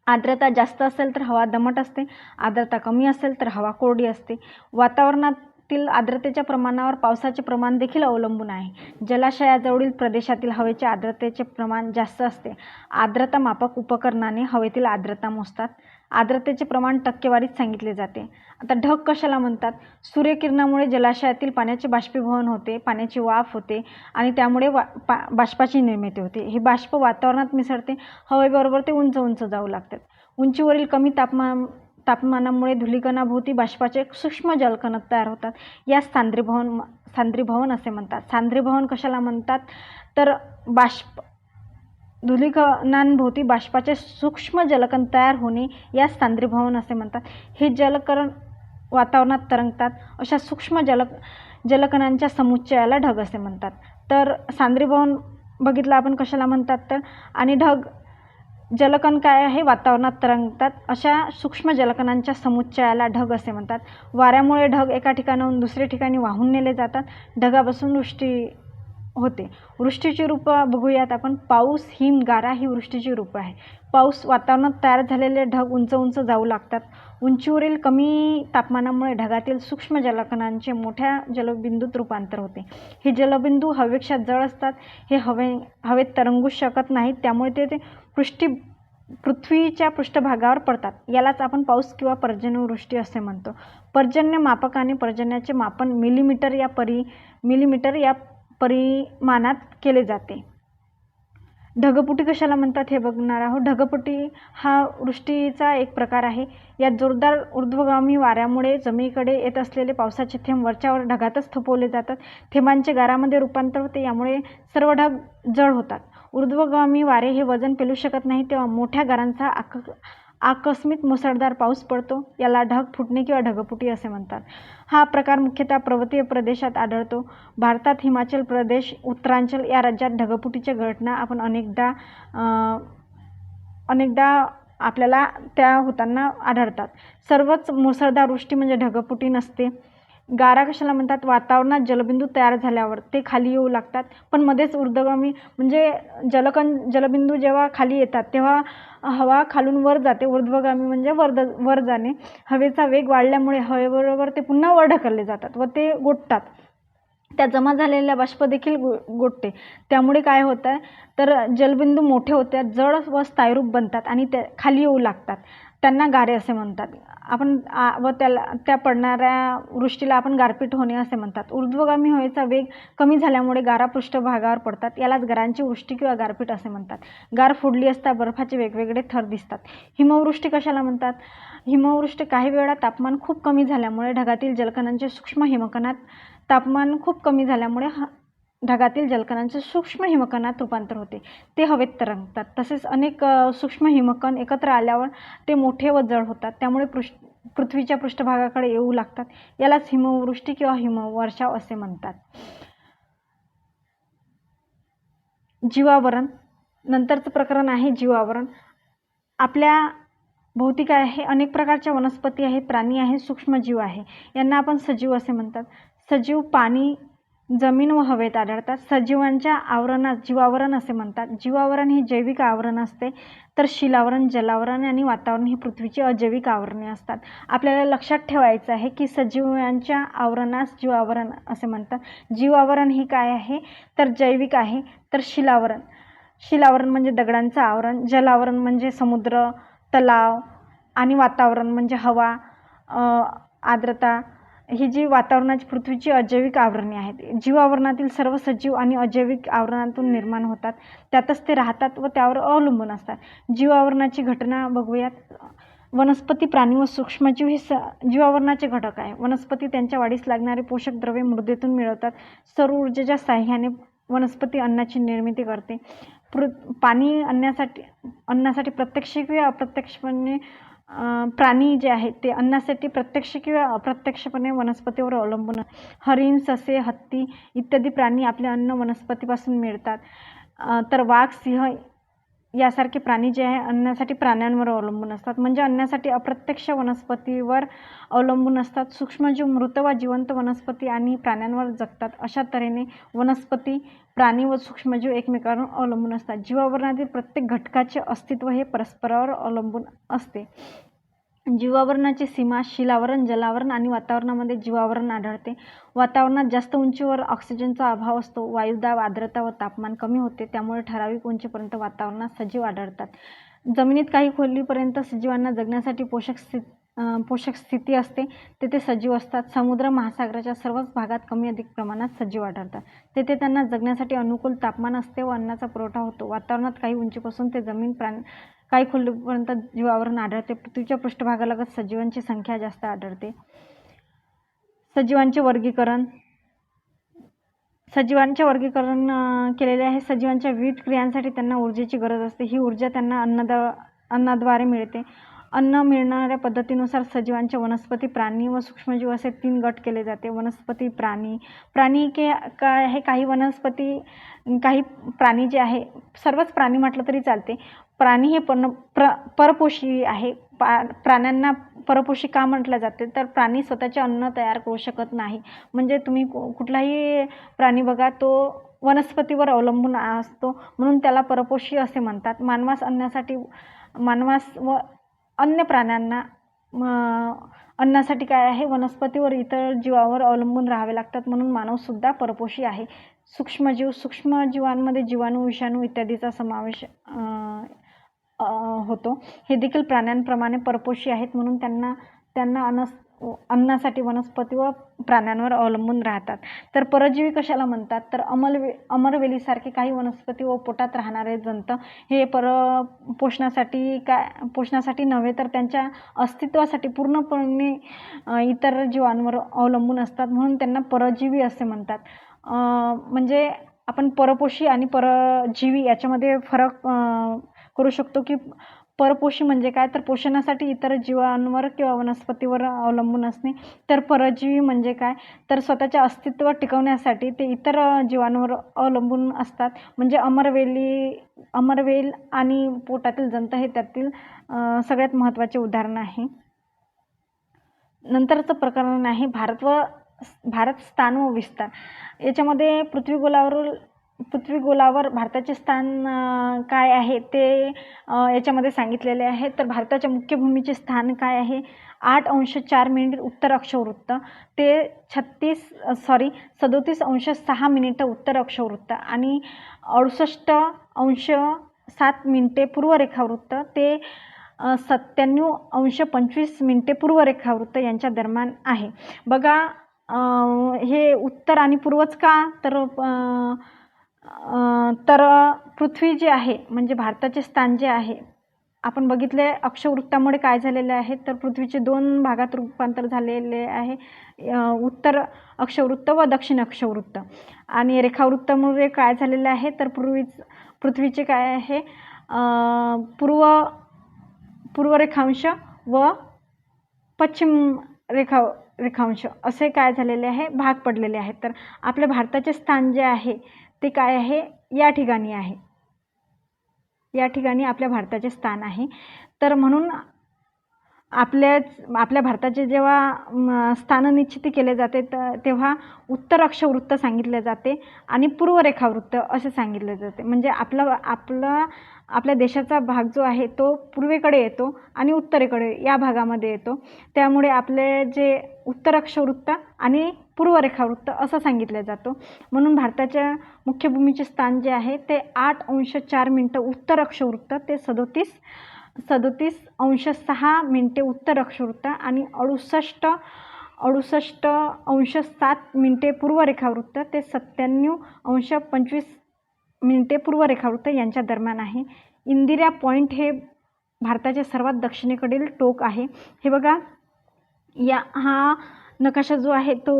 आर्द्रता जास्त असेल तर हवा दमट असते, आर्द्रता कमी असेल तर हवा कोरडी असते. वातावरणातील आर्द्रतेच्या प्रमाणावर पावसाचे प्रमाण देखील अवलंबून आहे. जलाशयाजवळील प्रदेशातील हवेच्या आर्द्रतेचे प्रमाण जास्त असते. आर्द्रता मापक उपकरणाने हवेतील आर्द्रता मोजतात. आर्द्रतेचे प्रमाण टक्केवारीत सांगितले जाते. आता ढग कशाला म्हणतात? सूर्यकिरणामुळे जलाशयातील पाण्याचे बाष्पीभवन होते, पाण्याची वाफ होते आणि त्यामुळे बाष्पाची निर्मिती होते. हे बाष्प वातावरणात मिसळते, हवेबरोबर ते उंच उंच जाऊ लागतात. उंचीवरील कमी तापमानामुळे धूलिकणाभोवती बाष्पाचे सूक्ष्म जलकण तयार होतात. यास सांद्रीभवन असे म्हणतात. सांद्रीभवन कशाला म्हणतात तर धूलिकणांभोवती बाष्पाचे सूक्ष्म जलकण तयार होणे यास सांद्रीभवन असे म्हणतात. हे जलकण वातावरणात तरंगतात. अशा सूक्ष्म जलकणांच्या समुच्चयाला ढग असे म्हणतात. तर सांद्रीभवन बघितलं आपण कशाला म्हणतात तर, आणि ढग जलकण काय आहे, वातावरणात तरंगतात. अशा सूक्ष्म जलकणांच्या समुच्चयाला ढग असे म्हणतात. वाऱ्यामुळे ढग एका ठिकाणाहून दुसऱ्या ठिकाणी वाहून नेले जातात. ढगापासून वृष्टी होते. वृष्टीची रूपं बघूयात आपण. पाऊस, हिम, गारा ही वृष्टीची रूपं आहे. पाऊस, वातावरणात तयार झालेले ढग उंच उंच जाऊ लागतात. उंचीवरील कमी तापमानामुळे ढगातील सूक्ष्म जलकणांचे मोठ्या जलबिंदूत रूपांतर होते. हे जलबिंदू हवेक्षा जड असतात. हे हवेत तरंगू शकत नाहीत, त्यामुळे ते पृथ्वीच्या पृष्ठभागावर पडतात. यालाच आपण पाऊस किंवा पर्जन्यवृष्टी असे म्हणतो. पर्जन्यमापकाने पर्जन्याचे मापन मिलीमीटर या परिमाणात केले जाते. ढगफुटी कशाला म्हणतात हे बघणार आहोत. ढगफुटी हा वृष्टीचा एक प्रकार आहे. यात जोरदार ऊर्ध्वगामी वाऱ्यामुळे जमिनीकडे येत असलेले पावसाचे थेंब वरच्यावर ढगातच थोपवले जातात. थेंबांचे गारामध्ये रूपांतर होते. यामुळे सर्व ढग जड होतात. ऊर्ध्वगामी वारे हे वजन पेलू शकत नाही, तेव्हा मोठ्या गारांचा आकस्मिक मुसळधार पाऊस पडतो. याला ढग फुटणे किंवा ढगफुटी असे म्हणतात. हा प्रकार मुख्यतः पर्वतीय प्रदेशात आढळतो. भारतात हिमाचल प्रदेश, उत्तरांचल या राज्यात ढगफुटीच्या घटना आपण अनेकदा आपल्याला त्या होताना आढळतात. सर्वच मुसळधार वृष्टी म्हणजे ढगफुटी नसते. गारा कशाला म्हणतात, वातावरणात जलबिंदू तयार झाल्यावर ते खाली येऊ लागतात, पण मध्येच ऊर्ध्वगामी म्हणजे जलबिंदू जेव्हा खाली येतात तेव्हा हवा खालून वर जाते. ऊर्ध्वगामी म्हणजे वर जाणे. हवेचा वेग वाढल्यामुळे हवेबरोबर ते पुन्हा वर ढकलले जातात व ते गोठतात. त्या जमा झालेल्या बाष्प देखील गोठते. त्यामुळे काय होतं आहे तर जलबिंदू मोठे होतात, जड व स्थायीरूप बनतात आणि ते खाली येऊ लागतात. त्यांना गारे असे म्हणतात. आपण व त्या पडणाऱ्या वृष्टीला आपण गारपीट होणे असे म्हणतात. ऊर्ध्वगामी हवेचा वेग कमी झाल्यामुळे गारा पृष्ठभागावर पडतात. यालाच गारांची वृष्टी किंवा गारपीट असे म्हणतात. गार फोडली असता बर्फाचे वेगवेगळे थर दिसतात. हिमवृष्टी कशाला म्हणतात. हिमवृष्टी काही वेळा तापमान खूप कमी झाल्यामुळे ढगातील जलकणांचे सूक्ष्म हिमकणात तापमान खूप कमी झाल्यामुळे ढगातील जलकणांचे सूक्ष्म हिमकणात रूपांतर होते. ते हवेत तरंगतात. तसेच अनेक सूक्ष्म हिमकण एकत्र आल्यावर ते मोठे व जड होतात. त्यामुळे पृथ्वीच्या पृष्ठभागाकडे येऊ लागतात. यालाच हिमवृष्टी किंवा हिमवर्षाव असे म्हणतात. जीवावरण नंतरचं प्रकरण आहे. जीवावरण आपल्या भोवती काय आहे, अनेक प्रकारच्या वनस्पती आहेत, प्राणी आहेत, सूक्ष्मजीव आहे. यांना आपण सजीव असे म्हणतात. सजीव पाणी, जमीन व हवेत आढळतात. सजीवांच्या आवरणास जीवावरण असे म्हणतात. जीवावरण ही जैविक आवरण असते, तर शिलावरण, जलावरण आणि वातावरण ही पृथ्वीची अजैविक आवरणे असतात. आपल्याला लक्षात ठेवायचं आहे की सजीवांच्या आवरणास जीवावरण असे म्हणतात. जीवावरण ही काय आहे तर जैविक आहे. तर शिलावरण म्हणजे दगडांचं आवरण, जलावरण म्हणजे समुद्र, तलाव आणि वातावरण म्हणजे हवा, आर्द्रता ही जी वातावरणाची पृथ्वीची अजैविक आवरणे आहेत. जीवावरणातील सर्व सजीव आणि अजैविक आवरणातून निर्माण होतात. त्यातच ते राहतात व त्यावर अवलंबून असतात. जीवावरणाची घटना बघूयात. वनस्पती, प्राणी व सूक्ष्मजीव हे जीवावरणाचे घटक आहे. वनस्पती त्यांच्या वाढीस लागणारे पोषक द्रव्ये मृदेतून मिळवतात. सौर ऊर्जेच्या साहाय्याने वनस्पती अन्नाची निर्मिती करते. पाणी अन्नासाठी प्रत्यक्ष किंवा अप्रत्यक्षपणे प्राणी जे आहेत ते अन्नासाठी प्रत्यक्ष किंवा अप्रत्यक्षपणे वनस्पतीवर अवलंबून. हरिण, ससे, हत्ती इत्यादी प्राणी आपले अन्न वनस्पतीपासून मिळतात. तर वाघ, सिंह यासारखे प्राणी जे आहे अन्नासाठी प्राण्यांवर अवलंबून असतात, म्हणजे अन्नासाठी अप्रत्यक्ष वनस्पतीवर अवलंबून असतात. सूक्ष्मजीव मृत व जिवंत वनस्पती आणि प्राण्यांवर जगतात. अशा तऱ्हेने वनस्पती, प्राणी व सूक्ष्मजीव एकमेकांवर अवलंबून असतात. जीवावरणातील प्रत्येक घटकाचे अस्तित्व हे परस्परावर अवलंबून असते. जीवावरणाची सीमा शिलावरण, जलावरण आणि वातावरणामध्ये जीवावरण आढळते. वातावरणात जास्त उंचीवर ऑक्सिजनचा अभाव असतो. वायुदाब, आर्द्रता व तापमान कमी होते. त्यामुळे ठराविक उंचीपर्यंत वातावरणात सजीव आढळतात. जमिनीत काही खोलीपर्यंत सजीवांना जगण्यासाठी पोषक स्थिती असते, तेथे सजीव असतात. समुद्र, महासागराच्या सर्वच भागात कमी अधिक प्रमाणात सजीव आढळतात. तेथे त्यांना जगण्यासाठी अनुकूल तापमान असते व अन्नाचा पुरवठा होतो. वातावरणात काही उंचीपासून ते जमीन, काही खोलीपर्यंत जीवावरण आढळते. पृथ्वीच्या पृष्ठभागालगत सजीवांची संख्या जास्त आढळते. सजीवांचे वर्गीकरण. सजीवांचे वर्गीकरण केलेले आहे. सजीवांच्या विविध क्रियांसाठी त्यांना ऊर्जेची गरज असते. ही ऊर्जा त्यांना अन्नाद्वारे मिळते. अन्न मिळणाऱ्या पद्धतीनुसार सजीवांचे वनस्पती, प्राणी व सूक्ष्मजीव असे 3 गट केले जाते. वनस्पती, प्राणी काय आहे, काही वनस्पती, काही प्राणी जे आहे, सर्वच प्राणी म्हटलं तरी चालते. प्राणी हे परपोषी आहे. प्राण्यांना परपोषी का म्हटलं जाते, तर प्राणी स्वतःचे अन्न तयार करू शकत नाही. म्हणजे तुम्ही कुठलाही प्राणी बघा, तो वनस्पतीवर अवलंबून असतो, म्हणून त्याला परपोषी असे म्हणतात. मानवास व अन्य प्राण्यांना अन्नासाठी काय आहे, वनस्पतीवर इतर जीवावर अवलंबून राहावे लागतात, म्हणून मानवसुद्धा परपोषी आहे. सूक्ष्मजीवांमध्ये जीवाणू, विषाणू इत्यादीचा समावेश होतो. हे देखील प्राण्यांप्रमाणे परपोषी आहेत, म्हणून त्यांना अन्नासाठी वनस्पती व प्राण्यांवर अवलंबून राहतात. तर परजीवी कशाला म्हणतात, तर अमरवेलीसारखे काही वनस्पती व पोटात राहणारे जंत हे पोषणासाठी नव्हे, तर त्यांच्या अस्तित्वासाठी पूर्णपणे इतर जीवांवर अवलंबून असतात, म्हणून त्यांना परजीवी असे म्हणतात. म्हणजे आपण परपोषी आणि परजीवी याच्यामध्ये फरक करू शकतो की परपोषी म्हणजे काय, तर पोषणासाठी इतर जीवांवर किंवा वनस्पतीवर अवलंबून असणे. तर परजीवी म्हणजे काय, तर स्वतःचे अस्तित्व टिकवण्यासाठी ते इतर जीवांवर अवलंबून असतात. म्हणजे अमरवेल आणि पोटातील जंत हे त्यातील सगळ्यात महत्त्वाचे उदाहरण आहे. नंतरचं प्रकरण आहे भारत स्थान व विस्तार. याच्यामध्ये पृथ्वीगोलावर भारताचे स्थान काय आहे ते याच्यामध्ये सांगितलेले आहे. तर भारताच्या मुख्य भूमीचे स्थान काय आहे, 8°4' उत्तर अक्षवृत्त ते 37°6' उत्तर अक्षवृत्त आणि 68°7' पूर्व रेखावृत्त ते 97°25' पूर्व रेखावृत्त यांच्या दरम्यान आहे. बघा, हे उत्तर आणि पूर्वच का, तर पृथ्वी जे आहे, म्हणजे भारताचे स्थान जे आहे, आपण बघितले अक्षवृत्तामुळे काय झालेले आहे, तर पृथ्वीचे 2 भागात रूपांतर झालेले आहे, उत्तर अक्षवृत्त व दक्षिण अक्षवृत्त. आणि रेखावृत्तामुळे काय झालेले आहे, तर पृथ्वीचे काय आहे, पूर्व रेखांश व पश्चिम रेखांश असे काय झालेले आहे, भाग पडलेले आहेत. तर आपल्या भारताचे स्थान जे आहे ते काय आहे, या ठिकाणी आहे. या ठिकाणी आपल्या भारताचे स्थान आहे. तर म्हणून आपल्या भारताचे जेव्हा स्थान निश्चिती केले जाते तेव्हा उत्तर अक्षवृत्त सांगितले जाते आणि पूर्व रेखावृत्त असे सांगितले जाते. म्हणजे आपल्या देशाचा भाग जो आहे तो पूर्वेकडे येतो आणि उत्तरेकडे या भागामध्ये येतो. त्यामुळे आपले जे उत्तर अक्षवृत्त आणि पूर्व रेखावृत्त असं सांगितलं जातो. म्हणून भारताच्या मुख्य भूमीचे स्थान जे आहे ते 8°4' उत्तर अक्षवृत्त ते 37°6' उत्तर अक्षवृत्त आणि 68°7' पूर्व रेखावृत्त ते 97°25' पूर्व रेखावृत्त यांच्या दरम्यान आहे. इंदिरा पॉईंट हे भारताचे सर्वात दक्षिणेकडील टोक आहे. हे बघा, हा नकाशा जो आहे तो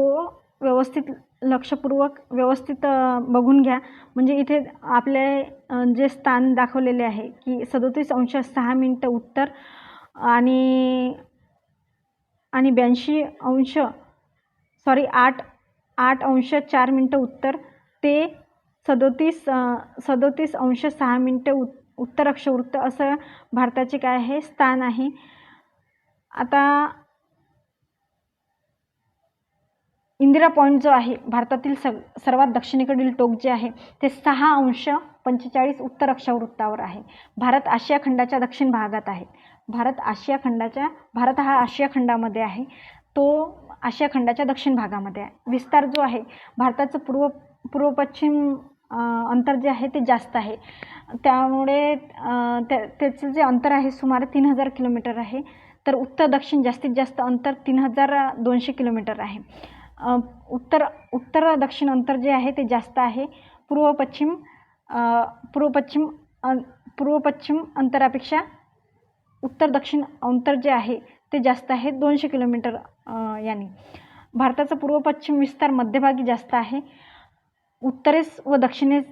लक्षपूर्वक व्यवस्थित बघून घ्या. म्हणजे इथे आपले जे स्थान दाखवलेले आहे की 37°6' उत्तर आणि 8°4' उत्तर ते 37°6' उत्तर अक्षवृत्त असं भारताचे काय आहे, स्थान आहे. आता इंदिरा पॉईंट जो आहे भारतातील सर्वात दक्षिणेकडील टोक जे आहे ते 6°45' उत्तर अक्षवृत्तावर आहे. भारत आशिया खंडाच्या दक्षिण भागात आहे. भारत हा आशिया खंडामध्ये आहे, तो आशिया खंडाच्या दक्षिण भागामध्ये आहे. विस्तार जो आहे भारताचं पूर्व पश्चिम अंतर जे आहे ते जास्त आहे. त्यामुळे त्याचं जे अंतर आहे सुमारे 3000 किलोमीटर आहे. तर उत्तर दक्षिण जास्तीत जास्त अंतर 3200 किलोमीटर आहे. उत्तर दक्षिण अंतर जे आहे ते जास्त आहे. पूर्व पश्चिम अंतरापेक्षा उत्तर दक्षिण अंतर जे आहे ते जास्त आहे, 200 किलोमीटर याने. भारताचा पूर्व पश्चिम विस्तार मध्यभागी जास्त आहे. उत्तरेस व दक्षिणेस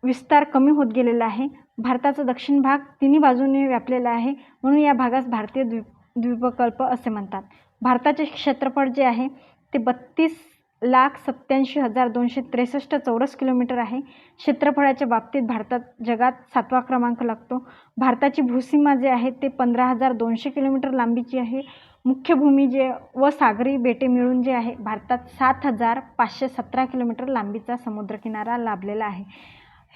विस्तार कमी होत गेलेला आहे. भारताचा दक्षिण भाग तिन्ही बाजूने व्यापलेला आहे, म्हणून या भागास भारतीय द्वीपकल्प असे म्हणतात. भारताचे क्षेत्रफळ जे आहे ते 32,87,263 चौरस किलोमीटर आहे. क्षेत्रफळाच्या बाबतीत भारतात जगात 7वा क्रमांक लागतो. भारताची भूसीमा जे आहे ते 15,200 किलोमीटर लांबीची आहे. मुख्य भूमी जे व सागरी बेटे मिळून जे आहे भारतात 7,517 किलोमीटर लांबीचा समुद्रकिनारा लाभलेला आहे.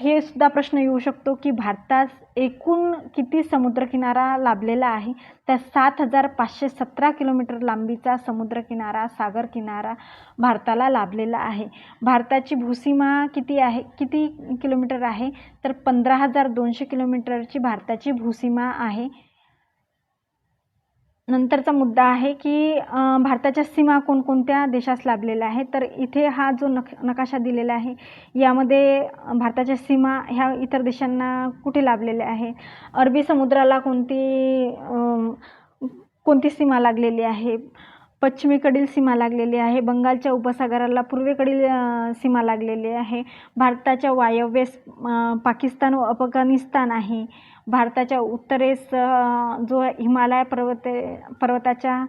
हे सुद्धा प्रश्न येऊ शकतो की भारतात एकूण किती समुद्रकिनारा लाभलेला आहे. त्या 7,517 किलोमीटर लांबीचा समुद्रकिनारा, सागर किनारा भारताला लाभलेला आहे. भारताची भूसीमा किती किलोमीटर आहे तर 15,200 किलोमीटरची भारताची भूसीमा आहे. नंतरचा मुद्दा आहे की भारताच्या सीमा कोणकोणत्या देशास लाभलेल्या आहेत. तर इथे हा जो नकाशा दिलेला आहे यामध्ये भारताच्या सीमा ह्या इतर देशांना कुठे लाभलेल्या आहे. अरबी समुद्राला कोणती सीमा लागलेली आहे. पश्चिमेकडील सीमा लागलेली आहे. बंगालच्या उपसागराला पूर्वेकडील सीमा लागलेली आहे. भारताच्या वायव्येस पाकिस्तान व अफगाणिस्तान आहे. भारताच्या उत्तरेस जो हिमालय पर्वताच्या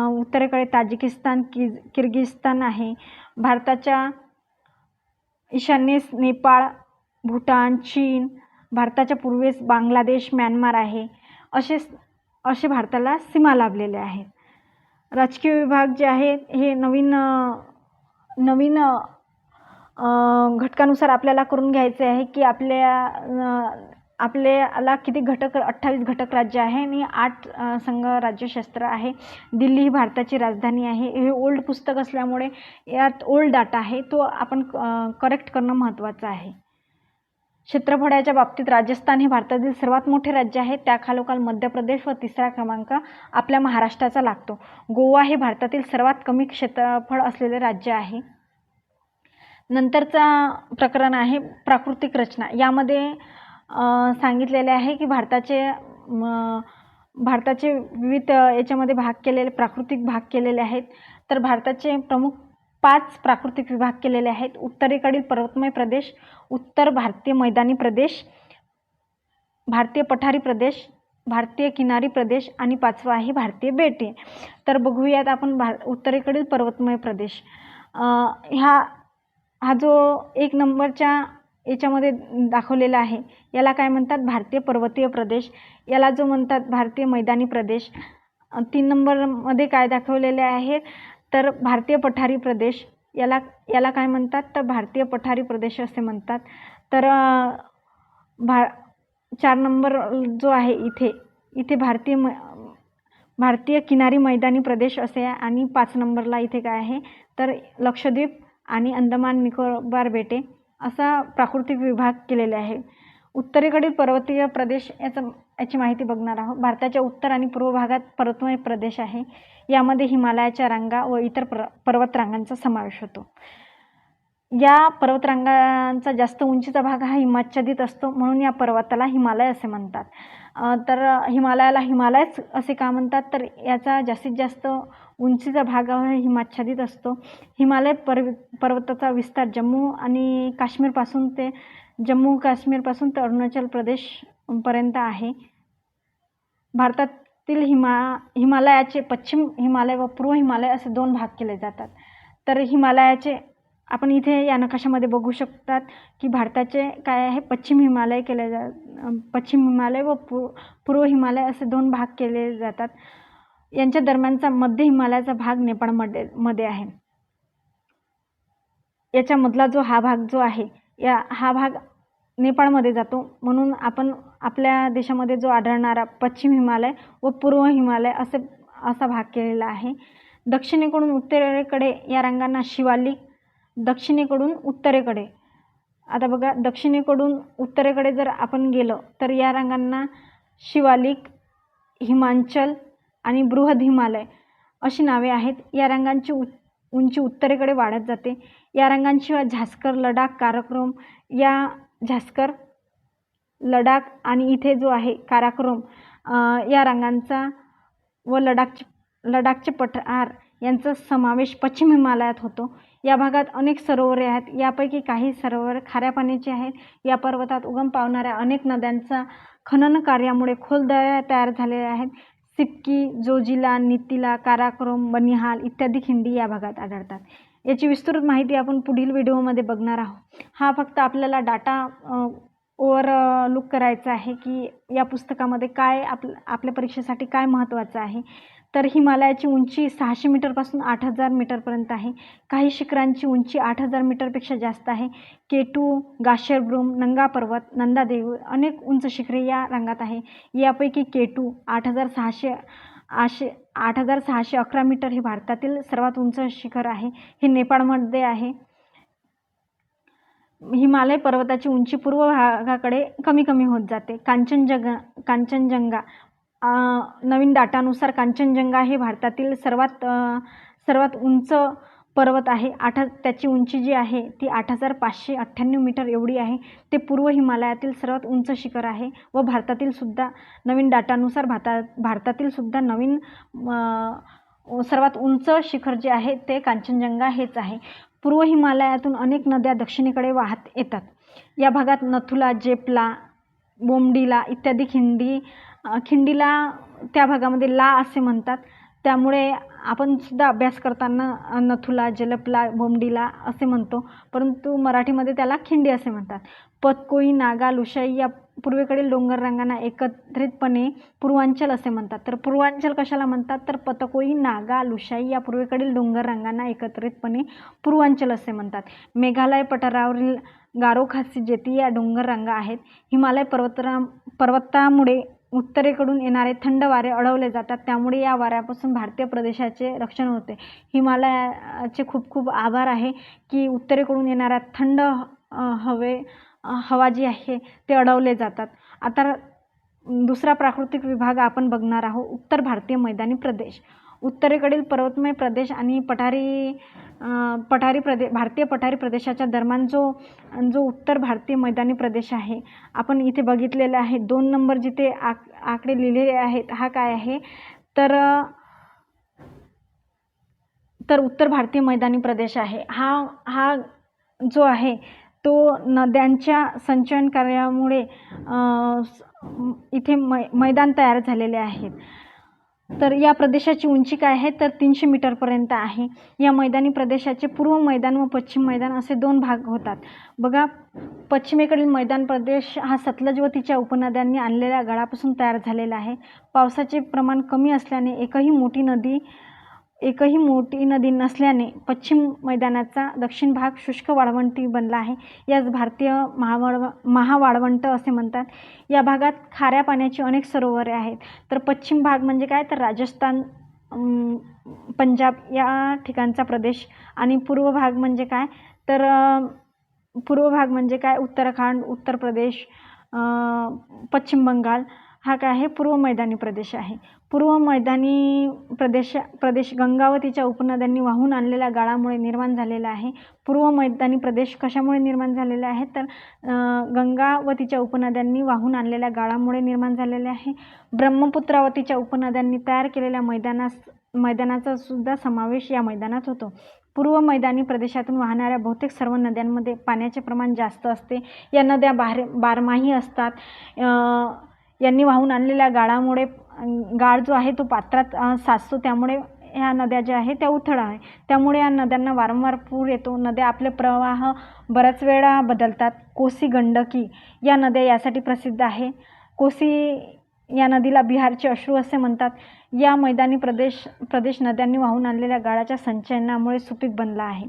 उत्तरेकडे ताजिकिस्तान, किर्गिस्तान आहे. भारताच्या ईशान्येस नेपाळ, भूटान, चीन. भारताच्या पूर्वेस बांगलादेश, म्यानमार आहे. असे भारताला सीमा लाभलेले आहेत. राजकीय विभाग जे आहे हे नवीन घटकानुसार आपल्याला करून घ्यायचे आहे की आपल्याला किती घटक 28 घटक राज्य आहे आणि 8 संघ राज्यशास्त्र आहे. दिल्ली ही भारताची राजधानी आहे. हे ओल्ड पुस्तक असल्यामुळे यात ओल्ड डाटा आहे तो आपण करेक्ट करणं महत्त्वाचं आहे. क्षेत्रफळाच्या बाबतीत राजस्थान हे भारतातील सर्वात मोठे राज्य आहे. त्याखालोखाल मध्य प्रदेश व 3रा क्रमांक आपल्या महाराष्ट्राचा लागतो. गोवा हे भारतातील सर्वात कमी क्षेत्रफळ असलेले राज्य आहे. नंतरचा प्रकरण आहे प्राकृतिक रचना. यामध्ये सांगितलेले आहे की भारताचे विविध याच्यामध्ये प्राकृतिक भाग केलेले आहेत. तर भारताचे प्रमुख 5 प्राकृतिक विभाग केलेले आहेत. उत्तरेकडील पर्वतमय प्रदेश, उत्तर भारतीय मैदानी प्रदेश, भारतीय पठारी प्रदेश, भारतीय किनारी प्रदेश आणि 5वा आहे भारतीय बेटे. तर बघूयात आपण उत्तरेकडील पर्वतमय प्रदेश. हा जो 1 नंबरच्या याच्यामध्ये दाखवलेला आहे याला काय म्हणतात भारतीय पर्वतीय प्रदेश. याला जो म्हणतात भारतीय मैदानी प्रदेश. 3 नंबरमध्ये काय दाखवलेले आहे तर भारतीय पठारी प्रदेश. याला काय म्हणतात तर भारतीय पठारी प्रदेश असे म्हणतात. तर 4 नंबर जो आहे इथे भारतीय किनारी मैदानी प्रदेश असे आहे. आणि 5 नंबरला इथे काय आहे तर लक्षद्वीप आणि अंदमान निकोबार बेटे असा प्राकृतिक विभाग केलेले आहे. उत्तरेकडील पर्वतीय प्रदेश याची माहिती बघणार आहोत. भारताच्या उत्तर आणि पूर्व भागात पर्वतमय प्रदेश आहे. यामध्ये हिमालयाच्या रांगा व इतर पर्वतरांगांचा समावेश होतो. या पर्वतरांगांचा जास्त उंचीचा भाग हा हिमाच्छादित असतो, म्हणून या पर्वताला हिमालय असे म्हणतात. तर हिमालयाला हिमालयच असे का म्हणतात तर याचा जास्तीत जास्त उंचीचा भाग हा हिमाच्छादित असतो. हिमालय पर्वताचा विस्तार जम्मू काश्मीरपासून ते अरुणाचल प्रदेश पर्यंत आहे. भारतातील हिमालयाचे पश्चिम हिमालय व पूर्व हिमालय असे 2 भाग केले जातात. तर हिमालयाचे आपण इथे या नकाशामध्ये बघू शकतात की भारताचे काय आहे पश्चिम हिमालय व पूर्व हिमालय असे 2 भाग केले जातात. यांच्या दरम्यानचा मध्य हिमालयाचा भाग नेपाळमध्ये आहे. याच्यामधला हा भाग जो आहे हा भाग नेपाळमध्ये जातो, म्हणून आपण आपल्या देशामध्ये जो आढळणारा पश्चिम हिमालय व पूर्व हिमालय असा भाग केलेला आहे. दक्षिणेकडून उत्तरेकडे या रांगांना शिवालिक, दक्षिणेकडून उत्तरेकडे. आता बघा, दक्षिणेकडून उत्तरेकडे जर आपण गेलो तर या रांगांना शिवालिक, हिमांचल आणि बृहद हिमालय अशी नावे आहेत. या रांगांची उंची उत्तरेकडे वाढत जाते. या रांगांशिवाय झास्कर, लडाख, काराकोरम झास्कर, लडाख आणि इथे जो आहे काराकोरम या रांगांचा व लडाखचे पठार यांचा समावेश पश्चिम हिमालयात होतो. या भागात अनेक सरोवरे आहेत. यापैकी काही सरोवर खाऱ्या पाण्याची आहेत. या पर्वतात उगम पावणाऱ्या अनेक नद्यांचा खनन कार्यामुळे खोल दऱ्या तयार झालेल्या आहेत. सिपकी, जोजिला, नितिला, काराकोरम, बनिहाल इत्यादी खिंडी या भागात आढळतात. याची विस्तृत माहिती आपण पुढील व्हिडिओमध्ये बघणार आहोत. हा फक्त आपल्याला डाटा लुक करायचा आहे की या पुस्तकामध्ये काय आपल्या परीक्षेसाठी काय महत्त्वाचं आहे. तर हिमालयाची उंची 600 मीटरपासून 8000 मीटरपर्यंत आहे. काही शिखरांची उंची 8000 मीटरपेक्षा जास्त आहे. केटू, गाशेरब्रूम, नंगा पर्वत, नंदा देवी अनेक उंच शिखरे या रंगात आहे. यापैकी केटू 8611 मीटर हे भारतातील सर्वात उंच शिखर आहे. हे नेपाळमध्ये आहे. हिमालय पर्वताची उंची पूर्व भागाकडे कमी कमी होत जाते. कांचनजंगा नवीन डाटानुसार कांचनजंगा हे भारतातील सर्वात उंच पर्वत आहे. त्याची उंची जी आहे ती 8598 मीटर एवढी आहे. ते पूर्व हिमालयातील सर्वात उंच शिखर आहे व भारतातील सुद्धा नवीन डाटानुसार भारतातील सुद्धा सर्वात उंच शिखर जे आहे ते कांचनजंगा हेच आहे. पूर्व हिमालयातून अनेक नद्या दक्षिणेकडे वाहत येतात. या भागात नथुला, जेपला, बोमडिला इत्यादी खिंडीला त्या भागामध्ये ला असे म्हणतात. त्यामुळे आपण सुद्धा अभ्यास करताना नथुला, जेलपला, बोमडिला असे म्हणतो, परंतु मराठीमध्ये त्याला खिंडी असे म्हणतात. पतकोई, नागा, लुशाई या पूर्वेकडील डोंगर रांगांना एकत्रितपणे पूर्वांचल असे म्हणतात. तर पूर्वांचल कशाला म्हणतात तर पतकोई, नागा, लुशाई या पूर्वेकडील डोंगर रांगांना एकत्रितपणे पूर्वांचल असे म्हणतात. मेघालय पठारावरील गारो खासी जेती या डोंगर रांगा आहेत. हिमालय पर्वतामुळे उत्तरेकडून येणारे थंड वारे अडवले जातात. त्यामुळे या वाऱ्यापासून भारतीय प्रदेशाचे रक्षण होते. हिमालयाचे खूप खूप आभार आहे की उत्तरेकडून येणाऱ्या थंड हवा जी आहे ते अडवले जातात. आता दुसरा प्राकृतिक विभाग आपण बघणार आहोत, उत्तर भारतीय मैदानी प्रदेश. उत्तरेकडील पर्वतमय प्रदेश आणि भारतीय पठारी प्रदेशाच्या दरम्यान जो उत्तर भारतीय मैदानी प्रदेश आहे आपण इथे बघितलेला आहे. 2 नंबर जिथे आकडे लिहिलेले आहेत हा काय आहे तर उत्तर भारतीय मैदानी प्रदेश आहे. हा जो आहे तो नद्यांच्या संचयन कार्यामुळे इथे मैदान तयार झालेले आहेत. तर या प्रदेशाची उंची काय आहे तर 300 मीटरपर्यंत आहे. या मैदानी प्रदेशाचे पूर्व मैदान व पश्चिम मैदान असे 2 भाग होतात. बघा, पश्चिमेकडील मैदान प्रदेश हा सतलज व तिच्या उपनद्यांनी आणलेल्या गळापासून तयार झालेला आहे. पावसाचे प्रमाण कमी असल्याने एकही मोठी नदी नसल्याने पश्चिम मैदानाचा दक्षिण भाग शुष्क वाळवंटी बनला आहे. याच भारतीय महावाळवंट असे म्हणतात. या भागात खाऱ्या पाण्याची अनेक सरोवरे आहेत. तर पश्चिम भाग म्हणजे काय तर राजस्थान, पंजाब या ठिकाणचा प्रदेश आणि पूर्व भाग म्हणजे काय उत्तराखंड, उत्तर प्रदेश, पश्चिम बंगाल हा काय आहे पूर्व मैदानी प्रदेश आहे. पूर्व मैदानी प्रदेश गंगा व तिच्या उपनद्यांनी वाहून आणलेल्या गाळामुळे निर्माण झालेला आहे. पूर्व मैदानी प्रदेश कशामुळे निर्माण झालेला आहे तर गंगा व तिच्या उपनद्यांनी वाहून आणलेल्या गाळामुळे निर्माण झालेले आहे. ब्रह्मपुत्रा व तिच्या उपनद्यांनी तयार केलेल्या मैदानाचा सुद्धा समावेश या मैदानात होतो. पूर्व मैदानी प्रदेशातून वाहणाऱ्या बहुतेक सर्व नद्यांमध्ये पाण्याचे प्रमाण जास्त असते. या नद्या बारमाही असतात. यांनी वाहून आणलेल्या गाळामुळे गाळ जो आहे तो पात्रात साचतो. त्यामुळे ह्या नद्या ज्या आहेत त्या उथळ आहे. त्यामुळे या नद्यांना वारंवार पूर येतो. नद्या आपले प्रवाह बऱ्याच वेळा बदलतात. कोसी, गंडकी या नद्या यासाठी प्रसिद्ध आहे. कोसी या नदीला बिहारचे अश्रू असे म्हणतात. या मैदानी प्रदेश नद्यांनी वाहून आणलेल्या गाळाच्या संचयनामुळे सुपीक बनला आहे.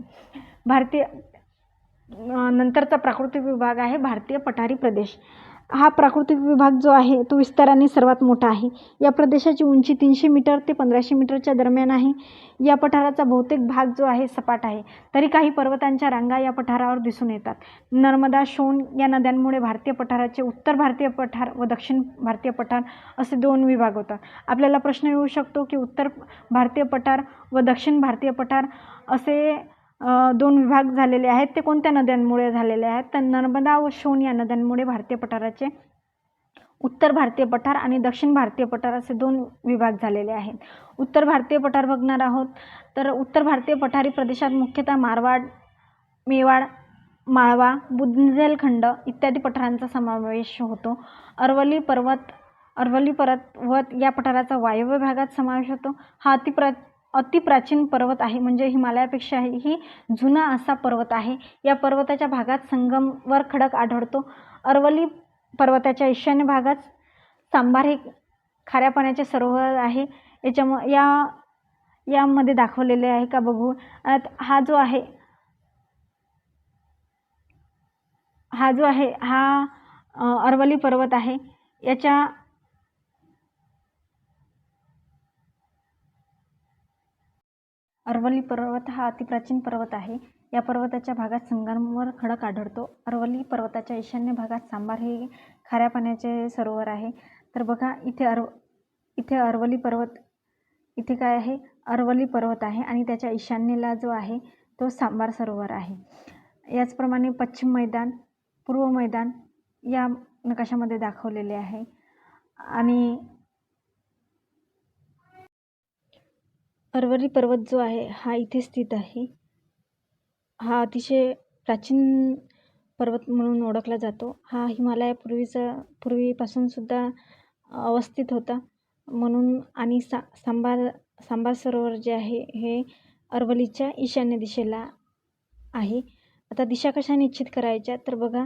नंतरचा प्राकृतिक विभाग आहे भारतीय पठारी प्रदेश. हा प्राकृतिक विभाग जो आहे तो विस्ताराने सर्वात मोठा आहे. या प्रदेशाची उंची 300 मीटर ते 1500 मीटरच्या दरम्यान आहे. या पठाराचा बहुतेक भाग जो आहे सपाट आहे. तरी काही पर्वतांच्या रांगा या पठारावर दिसून येतात. नर्मदा, शोण या नद्यांमुळे भारतीय पठाराचे उत्तर भारतीय पठार व दक्षिण भारतीय पठार असे 2 विभाग होतात. आपल्याला प्रश्न येऊ शकतो की उत्तर भारतीय पठार व दक्षिण भारतीय पठार असे 2 विभाग झालेले आहेत ते कोणत्या नद्यांमुळे झालेले आहेत तर नर्मदा व शोण या नद्यांमुळे भारतीय पठाराचे उत्तर भारतीय पठार आणि दक्षिण भारतीय पठार असे 2 विभाग झालेले आहेत. उत्तर भारतीय पठार बघणार आहोत तर उत्तर भारतीय पठारी प्रदेशात मुख्यतः मारवाड, मेवाड, माळवा, बुंदेलखंड इत्यादी पठारांचा समावेश होतो. अरवली पर्वत या पठाराचा वायव्य भागात समावेश होतो. हा अतिप्राचीन पर्वत आहे, म्हणजे हिमालयापेक्षाही जुना असा पर्वत आहे. या पर्वताच्या भागात संगमवर खडक आढळतो. अरवली पर्वताच्या ईशान्य भागात सांबार हे खाऱ्या पाण्याचे सरोवर आहे. यामध्ये दाखवलेले आहे का बघू. हा जो आहे हा अरवली पर्वत आहे. अरवली पर्वत हा अतिप्राचीन पर्वत आहे. या पर्वताच्या भागात संगमवर खडक आढळतो. अरवली पर्वताच्या ईशान्य भागात सांबार हे खाऱ्या पाण्याचे सरोवर आहे. तर बघा इथे अरवली पर्वत, इथे काय आहे, अरवली पर्वत आहे आणि त्याच्या ईशान्येला जो आहे तो सांबार सरोवर आहे. याचप्रमाणे पश्चिम मैदान, पूर्व मैदान या नकाशामध्ये दाखवलेले आहे. आणि अरवली पर्वत जो आहे हा इथे स्थित आहे. हा अतिशय प्राचीन पर्वत म्हणून ओळखला जातो. हा पूर्वीपासून सुद्धा अवस्थित होता म्हणून. आणि सांबार सरोवर जे आहे हे अरवलीच्या ईशान्य दिशेला आहे. आता दिशा कशा निश्चित करायच्या, तर बघा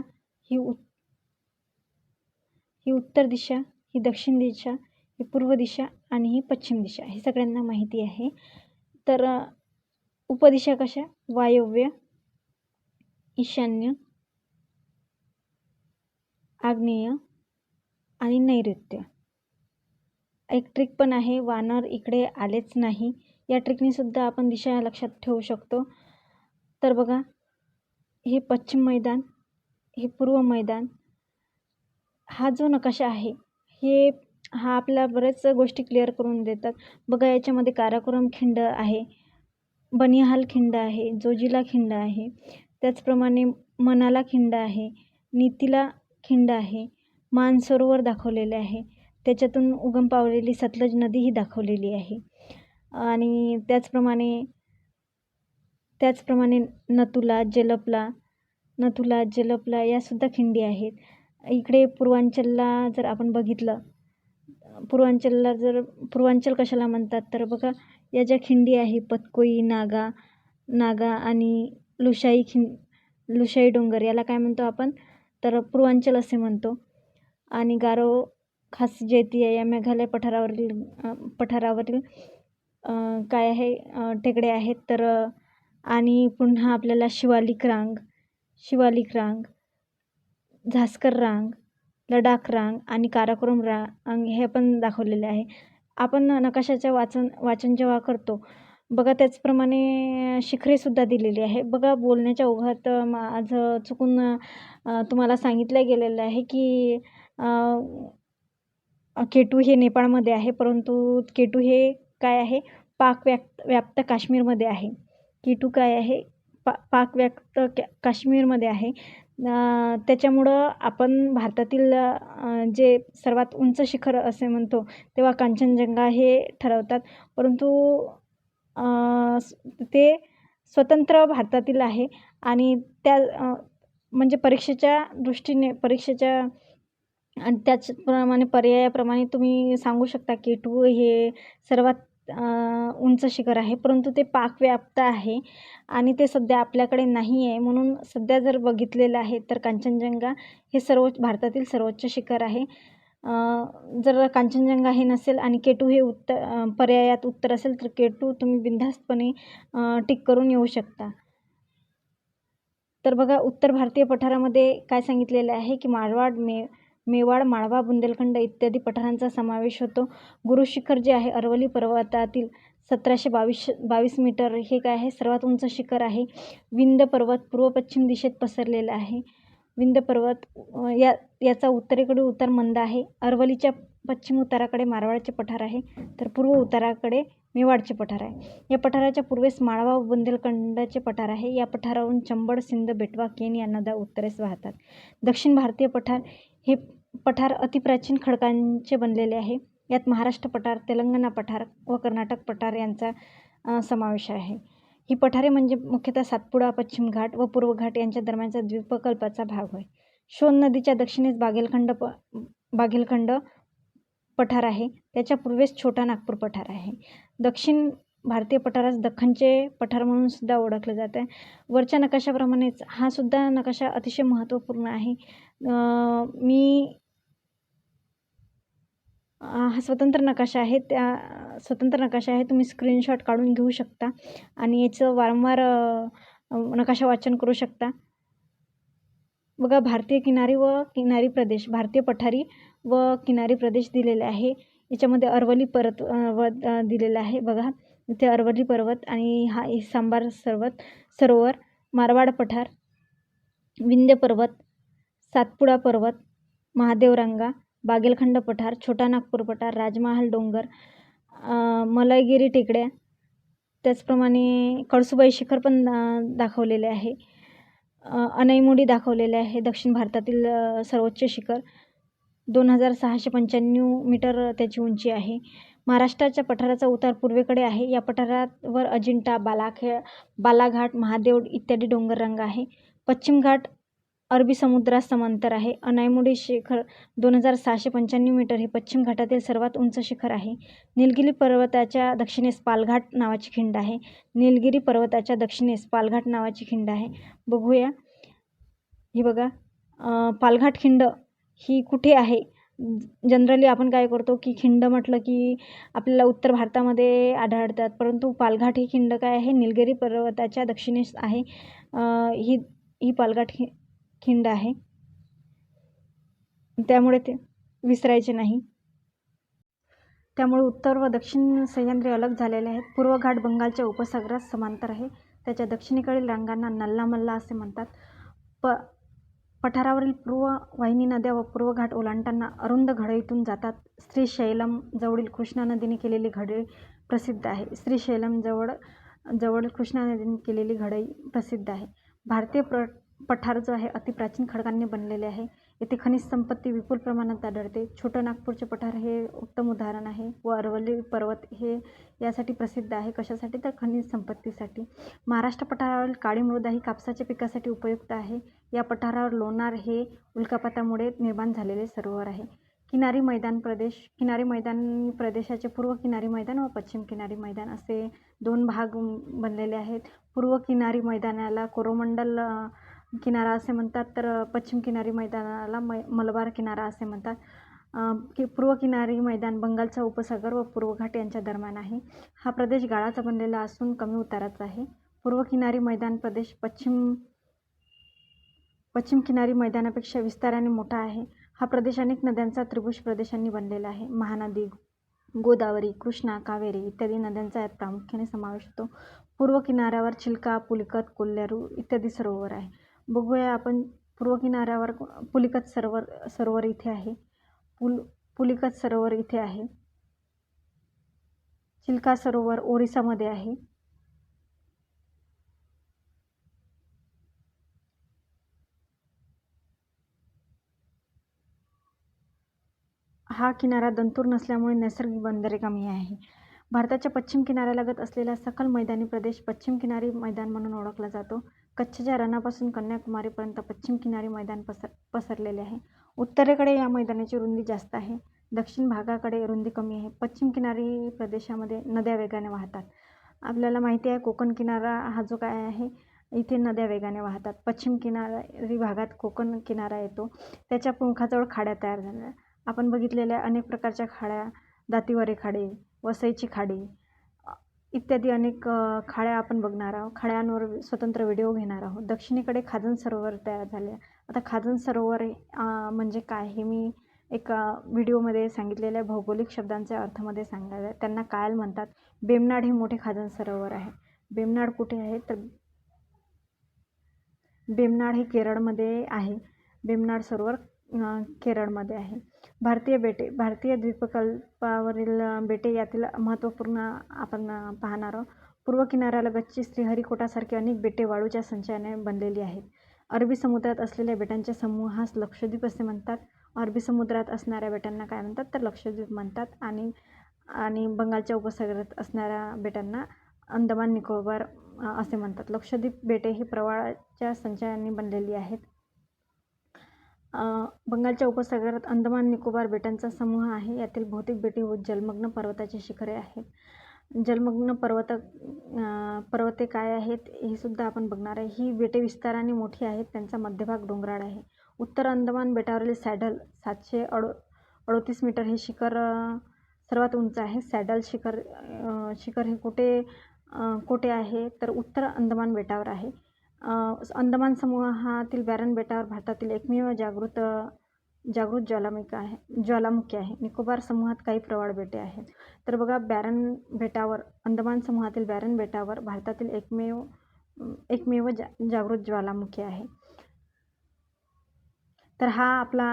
ही उत्तर दिशा, ही दक्षिण दिशा, ही पूर्व दिशा आणि ही पश्चिम दिशा, हे सगळ्यांना माहिती आहे. तर उपदिशा कशा, वायव्य, ईशान्य, आग्नेय आणि नैऋत्य. एक ट्रिक पण आहे, वानर इकडे आलेच नाही, या ट्रिकने सुद्धा आपण दिशा लक्षात ठेवू शकतो. तर बघा हे पश्चिम मैदान, हे पूर्व मैदान. हा जो नकाशा आहे हा आपल्या बरेच गोष्टी क्लिअर करून देतात. बघा याच्यामध्ये काराकोरम खिंड आहे, बनिहाल खिंड आहे, जोजिला खिंड आहे, त्याचप्रमाणे मनाला खिंड आहे, नीतीला खिंड आहे, मानसरोवर दाखवलेले आहे, त्याच्यातून उगम पावलेली सतलज नदी ही दाखवलेली आहे. आणि त्याचप्रमाणे नथुला, जलपला या सुद्धा खिंडी आहेत. इकडे पूर्वांचलला जर आपण बघितलं, पूर्वांचल कशाला म्हणतात, तर बघा या ज्या खिंडी आहे पतकोई, नागा आणि लुशाई डोंगर, याला काय म्हणतो आपण, तर पूर्वांचल असे म्हणतो. आणि गारो, खासी जैतिया या मेघालय पठारावरील काय आहे, टेकडे आहेत. तर आणि पुन्हा आपल्याला शिवालिक रांग, झास्कर रांग, लडाख रांग आणि काराकोरम रांग हे पण दाखवलेले आहे. आपण नकाशाचे वाचन जेव्हा करतो बघा, त्याचप्रमाणे शिखरे सुद्धा दिलेली आहे. बघा बोलण्याच्या ओघात माझं चुकून तुम्हाला सांगितलं गेलेलं आहे की केटू हे नेपाळमध्ये आहे, परंतु केटू हे काय आहे, पाक व्याप्त काश्मीरमध्ये आहे. केटू काय आहे, पाक व्याप्त काश्मीरमध्ये आहे. त्याच्यामुळं आपण भारतातील जे सर्वात उंच शिखर असे म्हणतो तेव्हा कांचनजंगा हे ठरवतात, परंतु ते स्वतंत्र भारतातील आहे. आणि म्हणजे परीक्षेच्या आणि त्याचप्रमाणे पर्यायाप्रमाणे तुम्ही सांगू शकता की केटू हे सर्वात उंच शिखर आहे, परंतु ते पाकव्याप्त आहे आणि ते सध्या आपल्याकडे नाही आहे. म्हणून सध्या जर बघितलेलं आहे तर कांचनजंगा हे भारतातील सर्वोच्च शिखर आहे. जर कांचनजंगा हे नसेल आणि केटू हे पर्यायात उत्तर असेल तर केटू तुम्ही बिनधास्तपणे टिक करून येऊ शकता. तर बघा उत्तर भारतीय पठारामध्ये काय सांगितलेलं आहे की मेवाड, माळवा, बुंदेलखंड इत्यादी पठारांचा समावेश होतो. गुरु शिखर जे आहे अरवली पर्वतातील 1722 मीटर हे काय आहे, सर्वात उंच शिखर आहे. विंध्य पर्वत पूर्व पश्चिम दिशेत पसरलेला आहे. विंध्य पर्वत याचा उत्तरेकडील उतार मंद आहे. अरवलीच्या पश्चिम उताराकडे मारवाडचे पठार आहे, तर पूर्व उताराकडे मेवाडचे पठार आहे. या पठाराच्या पूर्वेस माळवा व बुंदेलखंडाचे पठार आहे. या पठारावरून चंबळ, सिंध, बेटवा, केन या नद्या उत्तरेस वाहतात. दक्षिण भारतीय पठार हे पठार अतिप्राचीन खडकांचे बनलेले आहे. यात महाराष्ट्र पठार, तेलंगणा पठार व कर्नाटक पठार यांचा समावेश आहे. ही पठारे म्हणजे मुख्यतः सातपुडा, पश्चिम घाट व पूर्व घाट यांच्या दरम्यानचा द्वीपकल्पाचा भाग होय. शोण नदीच्या दक्षिणेस बाघेलखंड पठार आहे. त्याच्या पूर्वेस छोटा नागपूर पठार आहे. दक्षिण भारतीय पठारास दख्खनचे पठार म्हणून सुद्धा ओळखले जाते. वरच्या नकाशाप्रमाणेच हा सुद्धा नकाशा अतिशय महत्त्वपूर्ण आहे. हा स्वतंत्र नकाशा आहे. तुम्ही स्क्रीनशॉट काढून घेऊ शकता आणि याचं वारंवार नकाशा वाचन करू शकता. बघा, भारतीय पठारी व किनारी प्रदेश दिलेले आहे. याच्यामध्ये अरवली पर्वत दिलेला आहे. बघा, इथे अरवली पर्वत आणि हा सांबार सरोवर, मारवाड पठार, विंध्य पर्वत, सातपुडा पर्वत, महादेवरांगा, बाघेलखंड पठार, छोटा नागपूर पठार, राजमहाल डोंगर, मलयगिरी टेकड्या, त्याचप्रमाणे कळसुबाई शिखर पण दाखवलेले आहे. अनैमुडी दाखवलेले आहे. दक्षिण भारतातील सर्वोच्च शिखर 2695 मीटर त्याची उंची आहे. महाराष्ट्राच्या पठाराचा उतार पूर्वेकडे आहे. या पठारावर अजिंठा, बालाघाट, महादेव इत्यादी डोंगररांगा आहे. पश्चिम घाट अरबी समुद्रास समांतर आहे. अनैमुडी शिखर 2695 मीटर हे पश्चिम घाटातील सर्वात उंच शिखर आहे. निलगिरी पर्वताच्या दक्षिणेस पालघाट नावाची खिंड आहे. बघूया, ही बघा, पालघाट खिंड ही कुठे आहे? जनरली आपण काय करतो की खिंड म्हटलं की आपल्याला उत्तर भारतामध्ये आढळतात, परंतु पालघाट ही खिंड काय आहे? निलगिरी पर्वताच्या दक्षिणेस आहे. ही पालघाट खिंड आहे, त्यामुळे ते विसरायचे नाही. त्यामुळे उत्तर व दक्षिण सह्याद्री अलग झालेले आहेत. पूर्व घाट बंगालच्या उपसागरास समांतर आहे. त्याच्या दक्षिणेकडील रांगांना नल्ला मल्ला असे म्हणतात. पठारावरील पूर्व वाहिनी नद्या व पूर्व घाट ओलांडताना अरुंद घडईतून जातात. श्रीशैलम जवळील कृष्णा नदीने केलेली घडई प्रसिद्ध आहे. जवळ कृष्णा नदीने केलेली घडई प्रसिद्ध आहे. भारतीय पठार जो आहे अतिप्राचीन खडकांनी बनलेले आहे. येथे खनिज संपत्ती विपुल प्रमाणात आढळते. छोटं नागपूरचे पठार हे उत्तम उदाहरण आहे व अरवली पर्वत हे यासाठी प्रसिद्ध आहे. कशासाठी? तर खनिज संपत्तीसाठी. महाराष्ट्र पठारावरील काळी मृदा ही कापसाच्या पिकासाठी उपयुक्त आहे. या पठारावर लोणार हे उल्कापातामुळे निर्माण झालेले सरोवर आहे. किनारी मैदान प्रदेशाचे पूर्व किनारी मैदान व पश्चिम किनारी मैदान असे दोन भाग बनलेले आहेत. पूर्व किनारी मैदानाला कोरोमंडल किनारा असे म्हणतात, तर पश्चिम किनारी मैदानाला मलबार किनारा असे म्हणतात. पूर्व किनारी मैदान बंगालचा उपसागर व पूर्व घाट यांच्या दरम्यान आहे. हा प्रदेश गाळाचा बनलेला असून कमी उताराचा आहे. पूर्व किनारी मैदान प्रदेश पश्चिम किनारी मैदानापेक्षा विस्ताराने मोठा आहे. हा प्रदेश अनेक नद्यांचा त्रिभुज प्रदेशांनी बनलेला आहे. महानदी, गोदावरी, कृष्णा, कावेरी इत्यादी नद्यांचा यात प्रामुख्याने समावेश होतो. पूर्व किनाऱ्यावर चिल्का, पुलिकत, कोल्हारू इत्यादी सरोवर आहे. बघूया आपण पूर्व किनाऱ्यावर पुलिकत सरोवर इथे आहे. पुलिकत सरोवर इथे आहे. चिल्का सरोवर ओरिसामध्ये आहे. हा किनारा दंतूर नसल्यामुळे नैसर्गिक बंदरे कमी आहे. भारताच्या पश्चिम किनाऱ्यालगत असलेला सखल मैदानी प्रदेश पश्चिम किनारी मैदान म्हणून ओळखला जातो. कच्छच्या रणापासून कन्याकुमारीपर्यंत पश्चिम किनारी मैदान पसरलेले आहे. उत्तरेकडे या मैदानाची रुंदी जास्त आहे. दक्षिण भागाकडे रुंदी कमी आहे. पश्चिम किनारी प्रदेशामध्ये नद्या वेगाने वाहतात. आपल्याला माहिती आहे कोकण किनारा हा जो काय आहे इथे नद्या वेगाने वाहतात. पश्चिम किनारी भागात कोकण किनारा येतो. त्याच्या मुखाजवळ खाड्या तयार झाल्या. आपण बघितलेल्या अनेक प्रकारच्या खाड्या, दातीवरे खाडी, वसईची खाडी इत्यादी अनेक खाड्या आपण बघणार आहोत. खाड्यांवर स्वतंत्र व्हिडिओ घेणार आहोत. दक्षिणेकडे खाजन सरोवर तयार झाले. आता खाजन सरोवर म्हणजे काय हे मी एका व्हिडिओमध्ये सांगितलेल्या भौगोलिक शब्दांच्या अर्थामध्ये सांगितले. त्यांना कायल म्हणतात. बेमनाड हे मोठे खाजन सरोवर आहे. बेमनाड कुठे आहे? तर बेमनाड हे केरळमध्ये आहे. बेमनाड सरोवर केरळमध्ये आहे. भारतीय द्वीपकल्पावरील बेटे यातील महत्त्वपूर्ण आपण पाहणार आहोत. पूर्व किनाऱ्यालगतची श्रीहरिकोटासारखी अनेक बेटे वाळूच्या संचयाने बनलेली आहेत. अरबी समुद्रात असलेल्या बेटांच्या समूहास लक्षद्वीप असे म्हणतात. अरबी समुद्रात असणाऱ्या बेटांना काय म्हणतात? तर लक्षद्वीप म्हणतात. आणि बंगालच्या उपसागरात असणाऱ्या बेटांना अंदमान निकोबार असे म्हणतात. लक्षद्वीप बेटे ही प्रवाळाच्या संचयाने बनलेली आहेत. बंगालच्या उपसागरात अंदमान निकोबार बेटांचा समूह आहे. यातील बहुतेक बेटे व जलमग्न पर्वताची शिखरे आहेत. जलमग्न पर्वते काय आहेत हे सुद्धा आपण बघणार आहे. ही बेटे विस्ताराने मोठी आहेत. त्यांचा मध्यभाग डोंगराळ आहे. उत्तर अंदमान बेटावरील सॅडल 738 मीटर हे शिखर सर्वात उंच आहे. सॅडल शिखर हे कोठे आहे तर उत्तर अंदमान बेटावर आहे. अंदमान समूहातील बॅरन बेटावर भारतातील एकमेव जागृत ज्वालामुखी आहे. निकोबार समूहात काही प्रवाळ बेटे आहेत. तर बघा, अंदमान समूहातील बॅरन बेटावर भारतातील एकमेव जागृत ज्वालामुखी आहे. तर हा आपला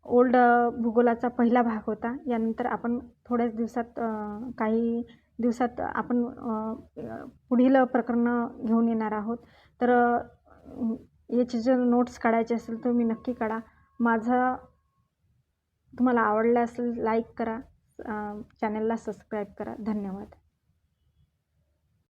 ओल्ड भूगोलाचा पहिला भाग होता. यानंतर आपण काही दिवसात आपण पुढील प्रकरणं घेऊन येणार आहोत. तर याचे जर नोट्स काढायचे असेल तर तुम्ही नक्की काढा. तुम्हाला आवडलं असेल लाईक करा, चॅनलला सबस्क्राईब करा. धन्यवाद.